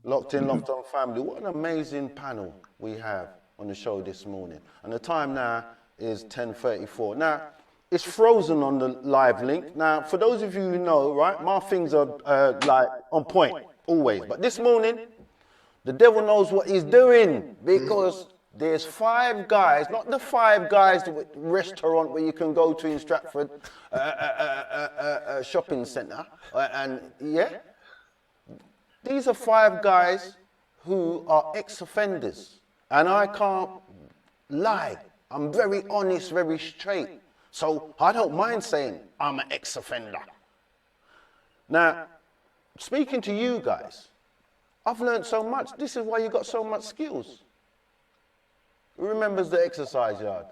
Locked in, locked on family. What an amazing panel we have on the show this morning. And the time now is 10:34. Now, it's frozen on the live link. Now, for those of you who know, right, my things are like on point, always. But this morning, the devil knows what he's doing, because there's 5 guys, not the 5 guys restaurant where you can go to in Stratford, shopping centre, and yeah. These are 5 guys who are ex-offenders, and I can't lie. I'm very honest, very straight. So I don't mind saying I'm an ex-offender. Now, speaking to you guys, I've learned so much. This is why you got so much skills. Who remembers the exercise yard?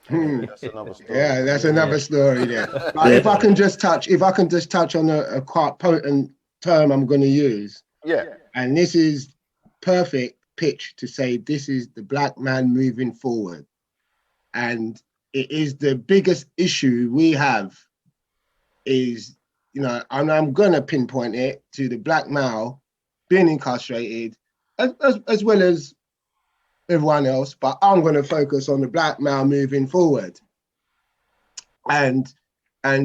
That's another story. Yeah, that's another story there. But if I can just touch on a quite potent term I'm going to use. Yeah. And this is perfect pitch to say this is the black man moving forward. And it is the biggest issue we have is, you know, and I'm going to pinpoint it to the black male being incarcerated as well as everyone else, but I'm going to focus on the black male moving forward. And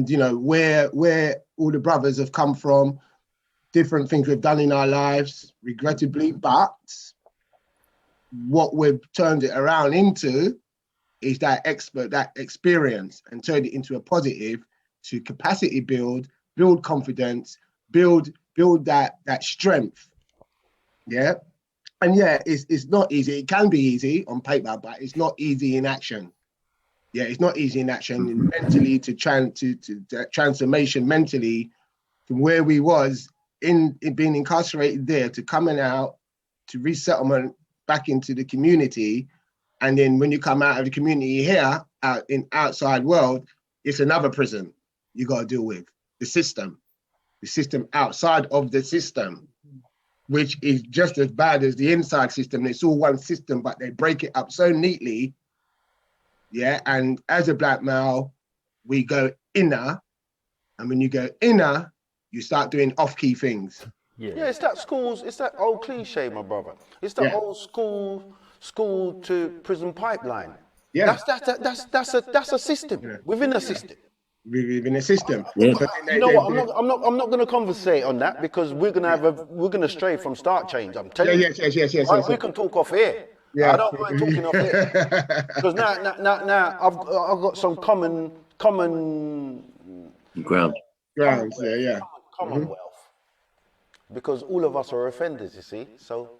you know, where all the brothers have come from, different things we've done in our lives, regrettably, but what we've turned it around into is that experience, and turned it into a positive to capacity build confidence, build that strength. Yeah. And yeah, it's not easy. It can be easy on paper, but it's not easy in action. Yeah, it's not easy in action. Mentally, to transformation mentally from where we was in being incarcerated there to coming out to resettlement back into the community. And then when you come out of the community here, out in outside world, it's another prison you got to deal with. The system outside of the system, which is just as bad as the inside system. It's all one system, but they break it up so neatly. Yeah, and as a black male, we go inner, and when you go inner, you start doing off-key things. Yeah, it's that old cliche, my brother. It's the old school to prison pipeline. Yeah, that's a system within a system. Within a system. Yeah. You know what? I'm not going to conversate on that, because we're going to stray from start change. I'm telling you. Yes. We can talk off here. Yeah. I don't mind talking off here, because now I've got some common Grounds. Yeah. commonwealth, because all of us are offenders, you see. So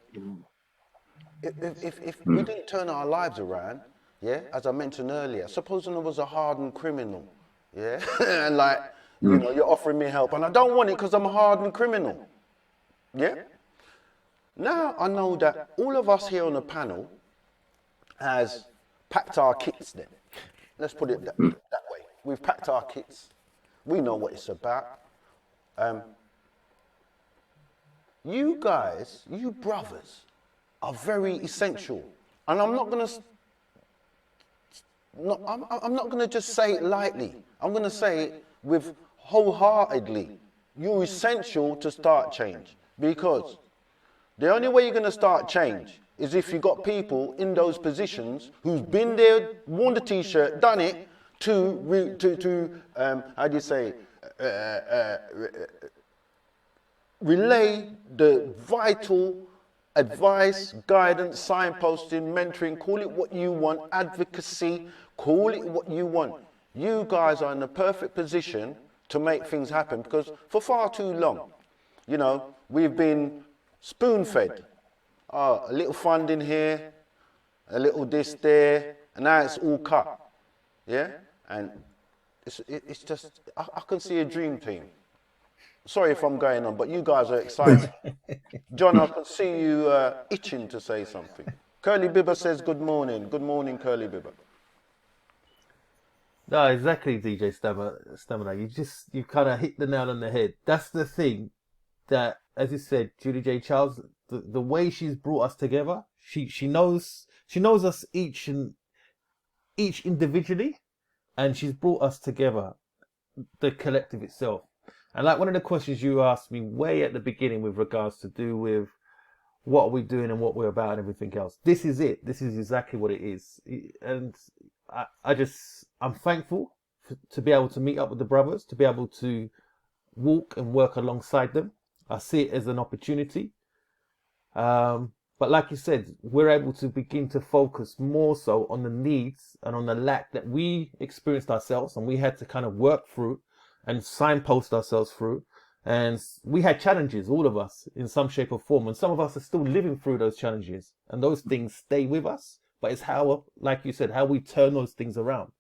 if we didn't turn our lives around, yeah, as I mentioned earlier, supposing I was a hardened criminal, yeah, and like, you know, you're offering me help, and I don't want it because I'm a hardened criminal, yeah. Now I know that all of us here on the panel has packed our kits then. Let's put it that way. We've packed our kits. We know what it's about. You guys, you brothers, are very essential. And I'm not gonna just say it lightly. I'm gonna say it with wholeheartedly. You're essential to start change, because the only way you're going to start change is if you've got people in those positions who's been there, worn the t-shirt, done it, relay the vital advice, guidance, signposting, mentoring, call it what you want, advocacy, call it what you want. You guys are in the perfect position to make things happen, because for far too long, you know, we've been spoon-fed. Oh, a little funding here, a little this there, and now it's all cut. Yeah? And it's just, I can see a dream team. Sorry if I'm going on, but you guys are excited. John, I can see you itching to say something. Curly Bibber says good morning. Good morning, Curly Bibber. No, exactly, DJ Stamina. You kind of hit the nail on the head. That's the thing that, as you said, Julie J. Charles, the way she's brought us together, she knows us each, and each individually, and she's brought us together, the collective itself. And like one of the questions you asked me way at the beginning with regards to do with what are we doing and what we're about and everything else, this is it. This is exactly what it is. And I'm thankful to be able to meet up with the brothers, to be able to walk and work alongside them. I see it as an opportunity. But like you said, we're able to begin to focus more so on the needs and on the lack that we experienced ourselves, and we had to kind of work through and signpost ourselves through. And we had challenges, all of us, in some shape or form. And some of us are still living through those challenges. And those things stay with us. But it's how, like you said, how we turn those things around.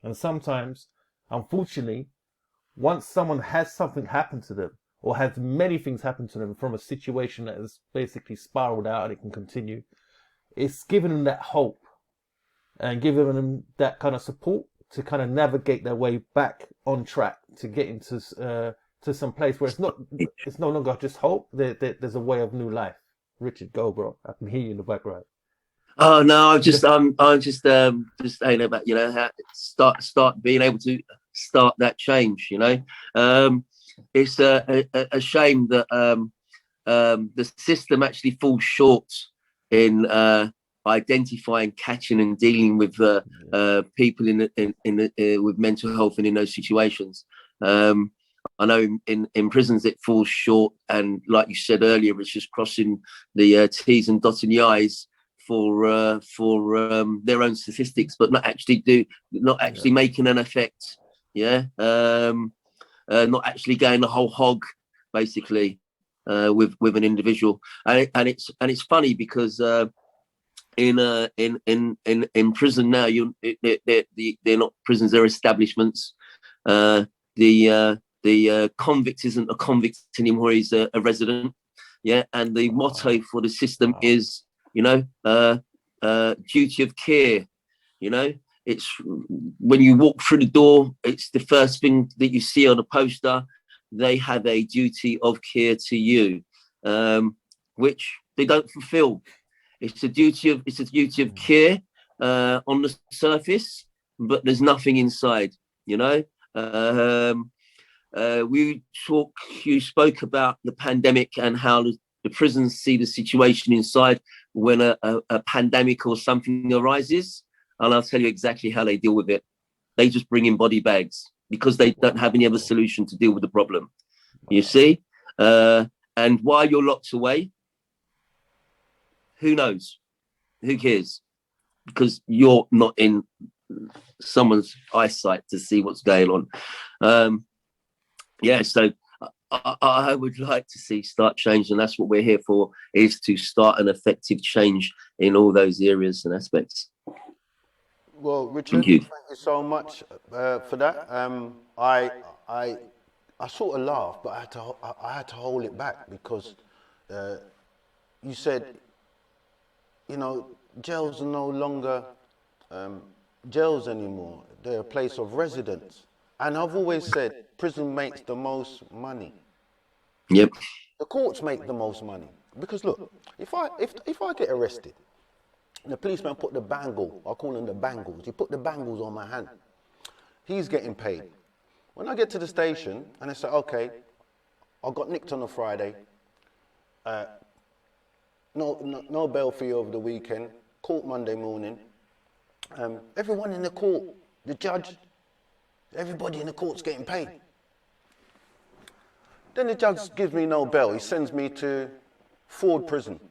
And sometimes, unfortunately, once someone has something happen to them, or has many things happen to them from a situation that has basically spiraled out and it can continue, it's giving them that hope and giving them that kind of support to kind of navigate their way back on track to get into to some place where it's no longer just hope. There's a way of new life. Richard, go, bro. I can hear you in the background. Oh no, I'm just saying about, you know, how start being able to start that change. You know, it's a shame that the system actually falls short in identifying, catching, and dealing with people with mental health and in those situations. I know in prisons it falls short, and like you said earlier, it's just crossing the T's and dotting the I's for their own statistics, but not actually making an effect. Yeah, not actually going the whole hog, basically, with an individual. And it's funny because in prison now, they're not prisons, they're establishments. The convict isn't a convict anymore; he's a resident. Yeah, and the motto for the system is, you know, duty of care. You know, it's when you walk through the door, it's the first thing that you see on a poster. They have a duty of care to you, which they don't fulfill. It's a duty of care on the surface, but there's nothing inside. You know. You spoke about the pandemic and how the prisons see the situation inside when a pandemic or something arises. And I'll tell you exactly how they deal with it. They just bring in body bags because they don't have any other solution to deal with the problem. You see? And while you're locked away, who knows? Who cares? Because you're not in someone's eyesight to see what's going on. Yeah, so I would like to see start change, and that's what we're here for, is to start an effective change in all those areas and aspects. Well, Richard, thank you so much for that. I sort of laughed, but I had to hold it back because you said, you know, jails are no longer jails anymore. They're a place of residence. And I've always said prison makes the most money. Yep. The courts make the most money. Because look, if I get arrested, the policeman put the bangle, I call them the bangles, he put the bangles on my hand. He's getting paid. When I get to the station and they say, okay, I got nicked on a Friday, no bail fee over the weekend, court Monday morning, everyone in the court, the judge, everybody in the court's getting paid. Then the judge gives me no bail. He sends me to Ford prison.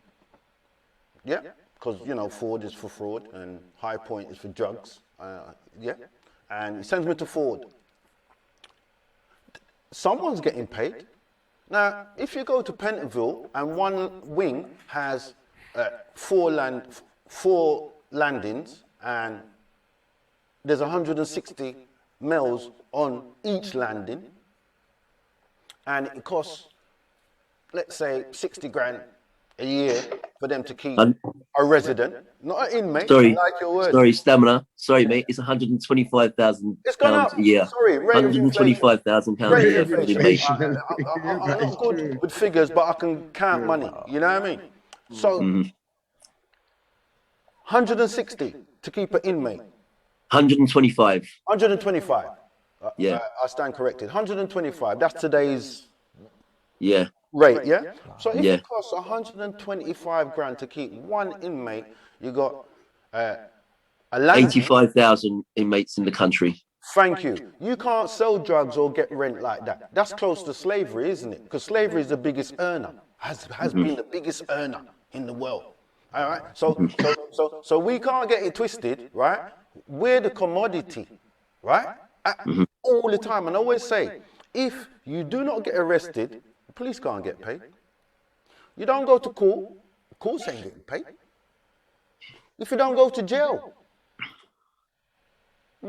Yeah, because, you know, Ford is for fraud and High Point is for drugs. Yeah, and he sends me to Ford. Someone's getting paid. Now, if you go to Pentonville and one wing has 4 landings and there's 160 males on each landing, and it costs, let's say, 60 grand a year for them to keep a resident, not an inmate. Sorry, I like your words. Sorry, Stamina. Sorry, mate. It's 125,000 pounds a year. Sorry, rate 125,000 pounds a year. I'm not good with figures, but I can count money. You know what I mean? So, 160 to keep an inmate. 125. 125. Yeah. I stand corrected. 125. That's today's Yeah. rate, yeah? So if Yeah. it costs 125 grand to keep one inmate, you got a land. 85,000 inmates in the country. Thank you. You can't sell drugs or get rent like that. That's close to slavery, isn't it? Because slavery is the biggest earner, has been the biggest earner in the world. All right. So we can't get it twisted, right? We're the commodity, right? All the time. And I always say, if you do not get arrested, the police can't get paid. You don't go to court, the courts ain't getting paid. If you don't go to jail,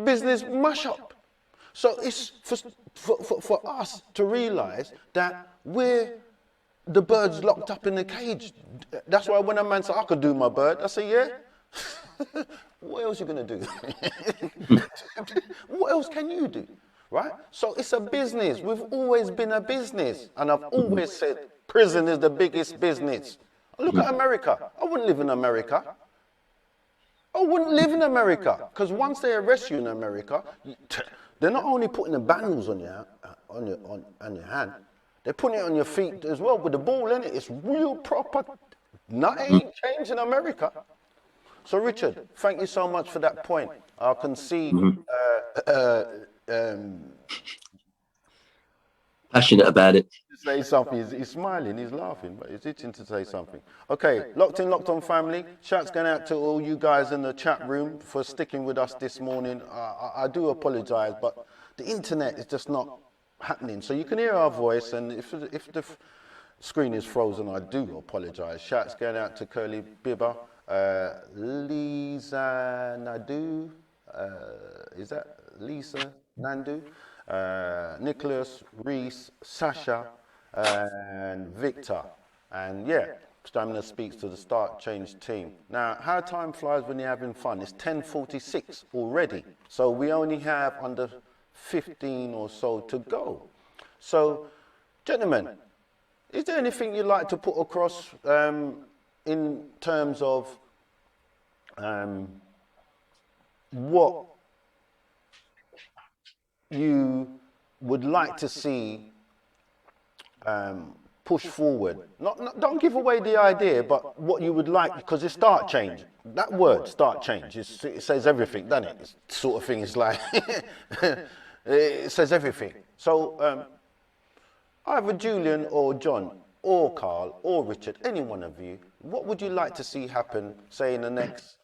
business mash up. So it's for us to realize that we're the birds locked up in the cage. That's why when a man says, I could do my bird, I say, yeah. What else are you going to do? What else can you do? Right? So it's a business. We've always been a business. And I've always said prison is the biggest business. Look at America. I wouldn't live in America. I wouldn't live in America. Because once they arrest you in America, they're not only putting the bangles on your hand, they're putting it on your feet as well with the ball in it. It's real proper. Nothing changed in America. So Richard, thank you so much for that point. I can see Passionate about it. say something. He's smiling, he's laughing, but he's itching to say something. Okay, locked in, locked on family. Shouts going out to all you guys in the chat room for sticking with us this morning. I do apologise, but the internet is just not happening. So you can hear our voice, and if the screen is frozen, I do apologise. Shouts going out to Curly Bibber, Lisa Nadu, is that Lisa Nandu? Nicholas, Reese, Sasha, and Victor. And yeah, Stamina speaks to the Start Change team. Now, how time flies when you're having fun. It's 10:46 already. So we only have under 15 or so to go. So, gentlemen, is there anything you'd like to put across in terms of what you would like to see push forward? Don't give away the idea, but what you would like, because it's start change. That word, start change, it says everything, doesn't it? It's sort of thing is like, it says everything. So either Julian or John or Carl or Richard, any one of you, what would you like to see happen, say in the next,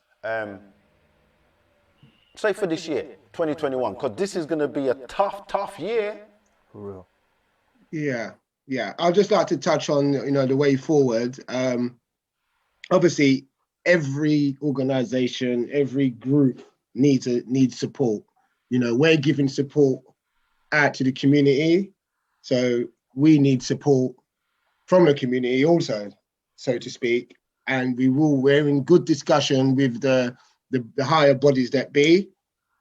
say for this year, 2021, because this is going to be a tough year. For real. Yeah. I'd just like to touch on, the way forward. Obviously, every organisation, every group needs support. We're giving support out to the community, so we need support from the community also, so to speak. And we're in good discussion with the higher bodies that be,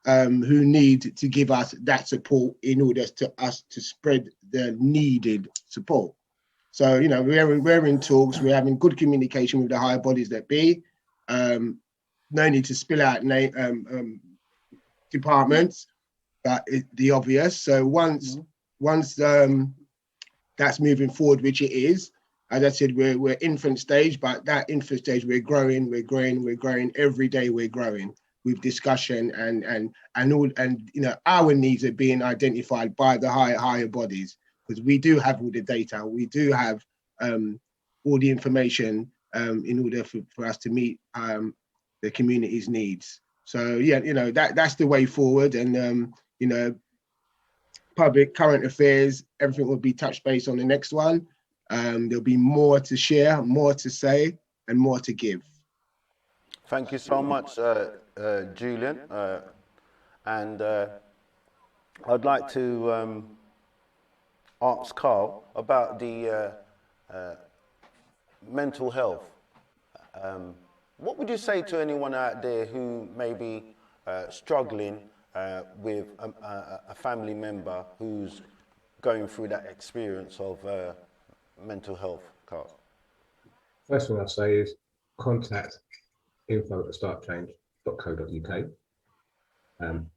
who need to give us that support in order to us to spread the needed support. So, we're in talks, we're having good communication with the higher bodies that be. No need to spill out departments, but the obvious. So once that's moving forward, which it is, as I said, we're infant stage, but that infant stage, we're growing every day. We're growing with discussion and our needs are being identified by the higher bodies, because we do have all the data, we do have all the information in order for us to meet the community's needs. So yeah, that's the way forward. And public current affairs, everything will be touch base on the next one. There'll be more to share, more to say, and more to give. Thank you so much, Julian. And I'd like to ask Carl about the mental health. What would you say to anyone out there who may be struggling with a family member who's going through that experience of mental health, Carl? First thing I'll say is contact info@startchange.co.uk.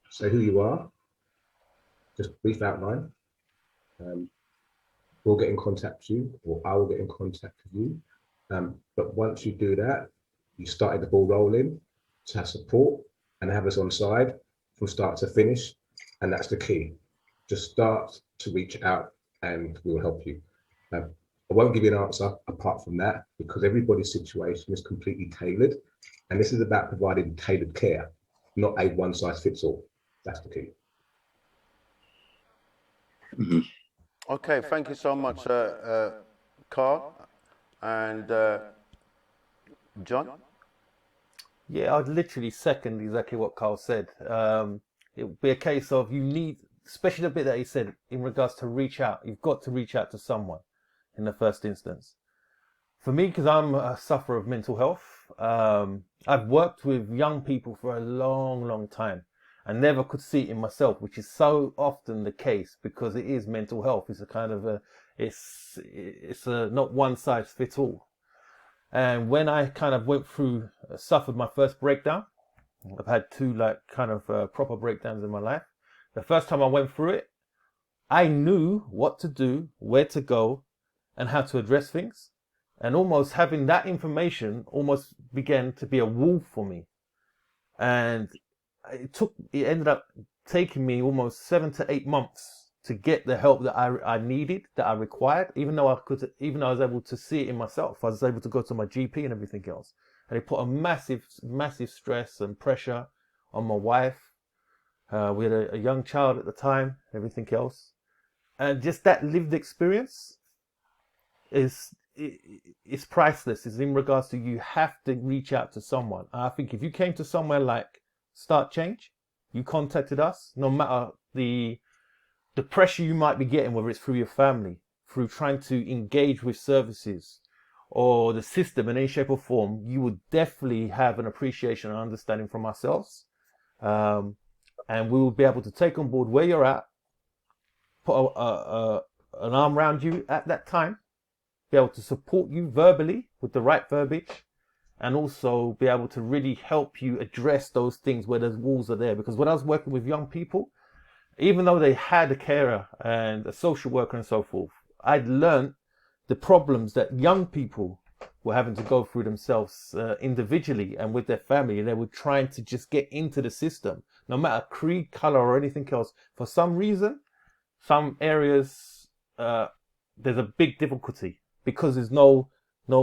Say who you are, just brief outline. We'll get in contact with you, or I will get in contact with you. But once you do that, you started the ball rolling to have support and have us on side from start to finish. And that's the key. Just start to reach out and we'll help you. I won't give you an answer apart from that, because everybody's situation is completely tailored. And this is about providing tailored care, not a one size fits all. That's the key. Mm-hmm. Okay, thank you so much, Carl and John. Yeah, I'd literally second exactly what Carl said. It would be a case of you need, especially the bit that he said in regards to reach out. You've got to reach out to someone in the first instance. For me, because I'm a sufferer of mental health, I've worked with young people for a long, long time and never could see it in myself, which is so often the case because it is mental health. It's a kind of it's a not one size fits all. And when I kind of went through, suffered my first breakdown, I've had two proper breakdowns in my life. The first time I went through it, I knew what to do, where to go, and how to address things. And almost having that information almost began to be a wall for me. And it ended up taking me almost 7 to 8 months to get the help that I needed, that I required, even though I was able to see it in myself. I was able to go to my GP and everything else. And it put a massive, massive stress and pressure on my wife. We had a young child at the time, everything else. And just that lived experience is priceless. It's in regards to you have to reach out to someone. I think if you came to somewhere like Start Change, you contacted us, no matter the pressure you might be getting, whether it's through your family, through trying to engage with services or the system in any shape or form, you would definitely have an appreciation and understanding from ourselves. And we will be able to take on board where you're at, put an arm around you at that time, be able to support you verbally with the right verbiage, and also be able to really help you address those things where those walls are there. Because when I was working with young people, even though they had a carer and a social worker and so forth, I'd learned the problems that young people were having to go through themselves individually and with their family. And they were trying to just get into the system, no matter creed, color, or anything else. For some reason, some areas, there's a big difficulty because there's no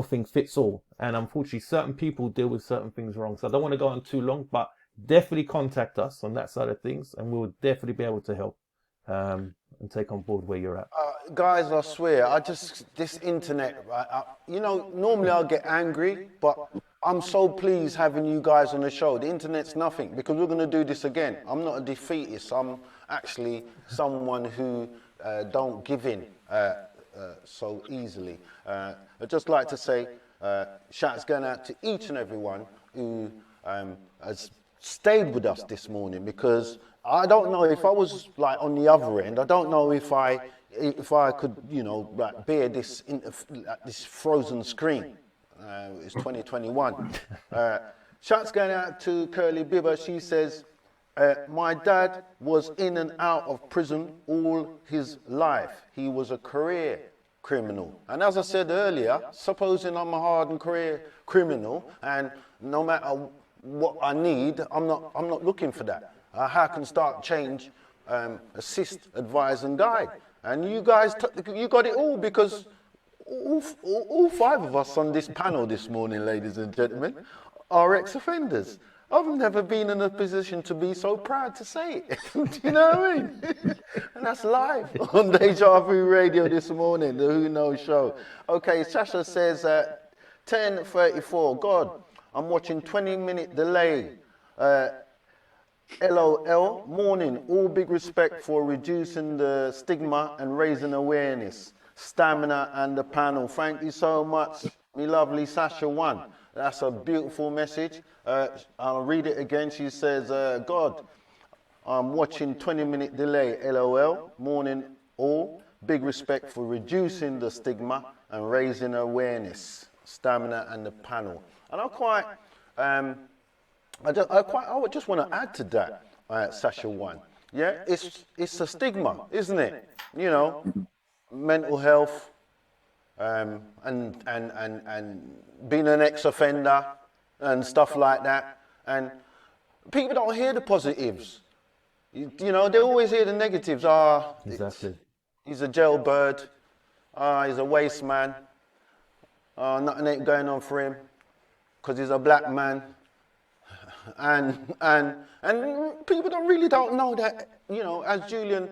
thing fits all. And unfortunately, certain people deal with certain things wrong. So I don't want to go on too long, but definitely contact us on that side of things, and we'll definitely be able to help and take on board where you're at. Guys, I swear, this internet, normally I'll get angry, but I'm so pleased having you guys on the show. The internet's nothing, because we're going to do this again. I'm not a defeatist. I'm actually someone who don't give in so easily. I'd just like to say, shouts going out to each and everyone who has stayed with us this morning, because I don't know if I was like on the other end. I don't know if I could, bear this this frozen screen. It's 2021. Shouts going out to Curly Bibber. She says, my dad was in and out of prison all his life. He was a career criminal. And as I said earlier, supposing I'm a hardened career criminal, and no matter what I need, I'm not looking for that. How can Start Change assist, advise and guide? And you guys, you got it all, because all 5 of us on this panel this morning, ladies and gentlemen, are ex-offenders. I've never been in a position to be so proud to say it. Do you know what I mean? And that's live on Dejavu Radio this morning, the Who Knows show. Okay, Sasha says 10:34. God, I'm watching 20-minute delay. LOL, morning. All big respect for reducing the stigma and raising awareness. Stamina and the panel. Thank you so much, me lovely Sasha 1. That's a beautiful message. I'll read it again. She says, God, I'm watching 20-minute delay. LOL, morning all. Big respect for reducing the stigma and raising awareness. Stamina and the panel. And I just want to add to that. Sasha 1. Yeah, it's a stigma, isn't it? You know, mental health, and being an ex-offender and stuff like that. And people don't hear the positives. You know, they always hear the negatives. Exactly. He's a jailbird. He's a waste man. Nothing ain't going on for him because he's a black man. And people don't know that, you know, as Julian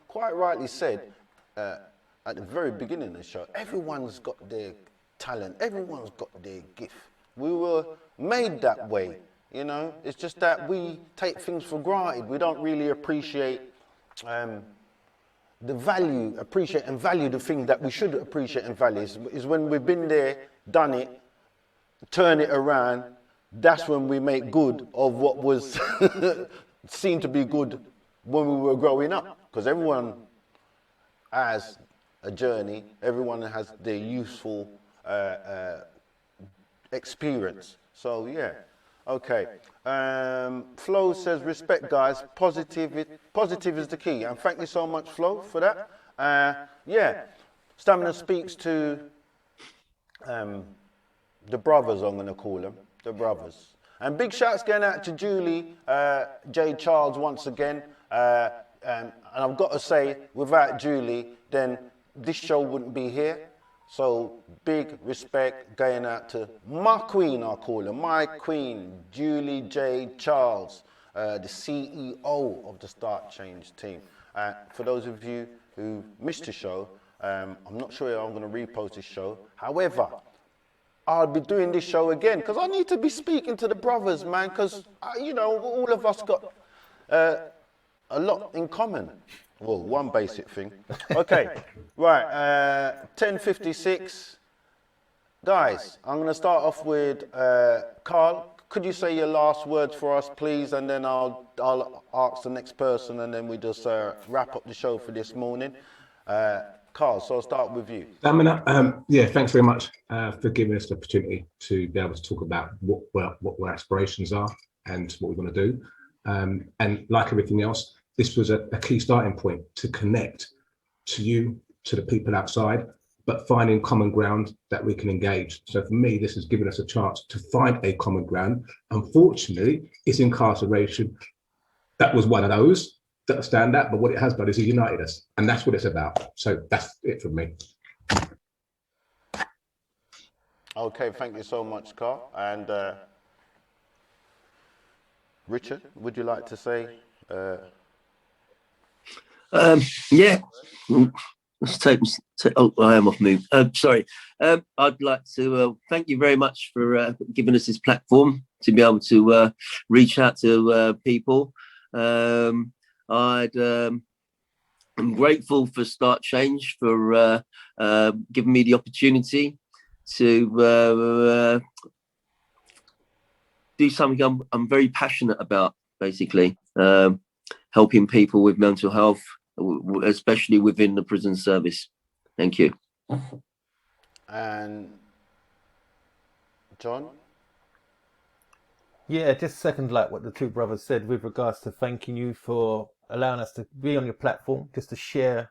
quite rightly said at the very beginning of the show, everyone's got their talent, everyone's got their gift. We were made that way, you know. It's just that we take things for granted. We don't really appreciate appreciate and value the things that we should appreciate and value. Is when we've been there, done it, turn it around, that's when we make good of what was seen to be good when we were growing up. Because everyone has a journey, everyone has their useful experience. So yeah, okay. Flo says, respect guys, positive is the key. And thank you so much, Flo, for that. Yeah, Stamina speaks to the brothers, I'm going to call them, the brothers. And big shouts going out to Julie J. Charles once again. And I've got to say, without Julie, then this show wouldn't be here. So big respect going out to my queen, I'll call her, my queen, Julie J. Charles, the CEO of the Start Change team. For those of you who missed the show, I'm not sure I'm going to repost this show. However, I'll be doing this show again because I need to be speaking to the brothers, man, because, you know, all of us got a lot in common. Well, one basic thing. Okay, right, 10:56. Guys, I'm going to start off with Carl. Could you say your last words for us, please? And then I'll ask the next person, and then we just wrap up the show for this morning. Carl, so I'll start with you. Yeah, thanks very much for giving us the opportunity to be able to talk about what our aspirations are and what we want to do. And like everything else, this was a key starting point to connect to you, to the people outside, but finding common ground that we can engage. So for me, this has given us a chance to find a common ground. Unfortunately, it's incarceration. That was one of those that stand out, but what it has done is it united us, and that's what it's about. So that's it from me. Okay, thank you so much, Carl. And Richard, would you like to say? Yeah. Let's take. Oh, I am off move. Sorry. I'd like to thank you very much for giving us this platform to be able to reach out to people. I'm grateful for Start Change for giving me the opportunity to do something I'm very passionate about, basically, helping people with mental health, especially within the prison service. Thank you. And John? Yeah, just second like what the two brothers said with regards to thanking you for allowing us to be on your platform, just to share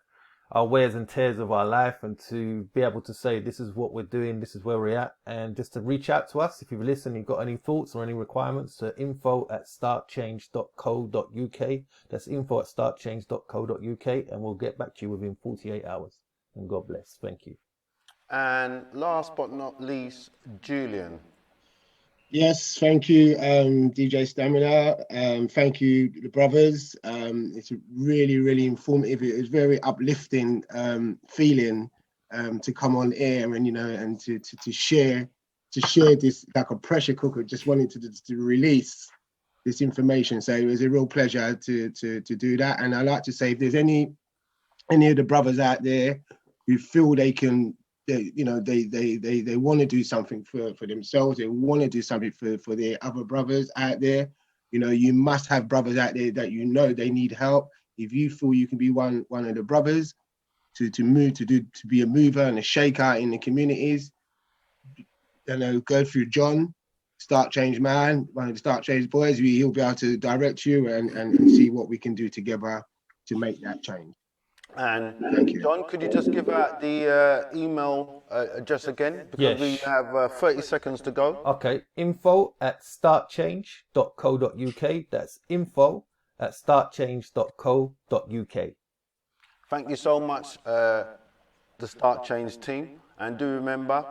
our wears and tears of our life and to be able to say this is what we're doing, this is where we're at, and just to reach out to us if you've listened, you've got any thoughts or any requirements, to info@startchange.co.uk. That's info@startchange.co.uk, and we'll get back to you within 48 hours. And God bless. Thank you. And last but not least, Julian. Yes, thank you, DJ Stamina. Thank you, the brothers. It's really, really informative. It was very uplifting feeling to come on air and, you know, and to share this like a pressure cooker. Just wanted to release this information. So it was a real pleasure to do that. And I like to say, if there's any of the brothers out there who feel they can, you know, they want to do something for themselves, they want to do something for their other brothers out there, you know, you must have brothers out there that, you know, they need help. If you feel you can be one of the brothers to be a mover and a shaker in the communities, you know, go through John. Start Change man, one of the Start Change boys. He'll be able to direct you and see what we can do together to make that change. And Thank you. John, could you just give out the email address again? Because we Yes. have 30 seconds to go. Okay, info@startchange.co.uk. That's info@startchange.co.uk. Thank you so much, the Start Change team. And do remember,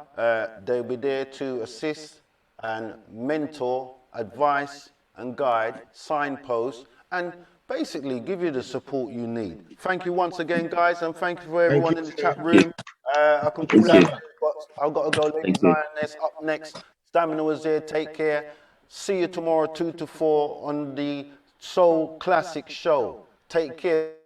they'll be there to assist and mentor, advise and guide, signpost, and basically give you the support you need. Thank you once again, guys, and thank you for everyone in the chat room. I can call out, but I've got to go. Ladies Lioness up next. Stamina was there. Take care. See you tomorrow, 2 to 4 on the Soul Classic Show. Take care.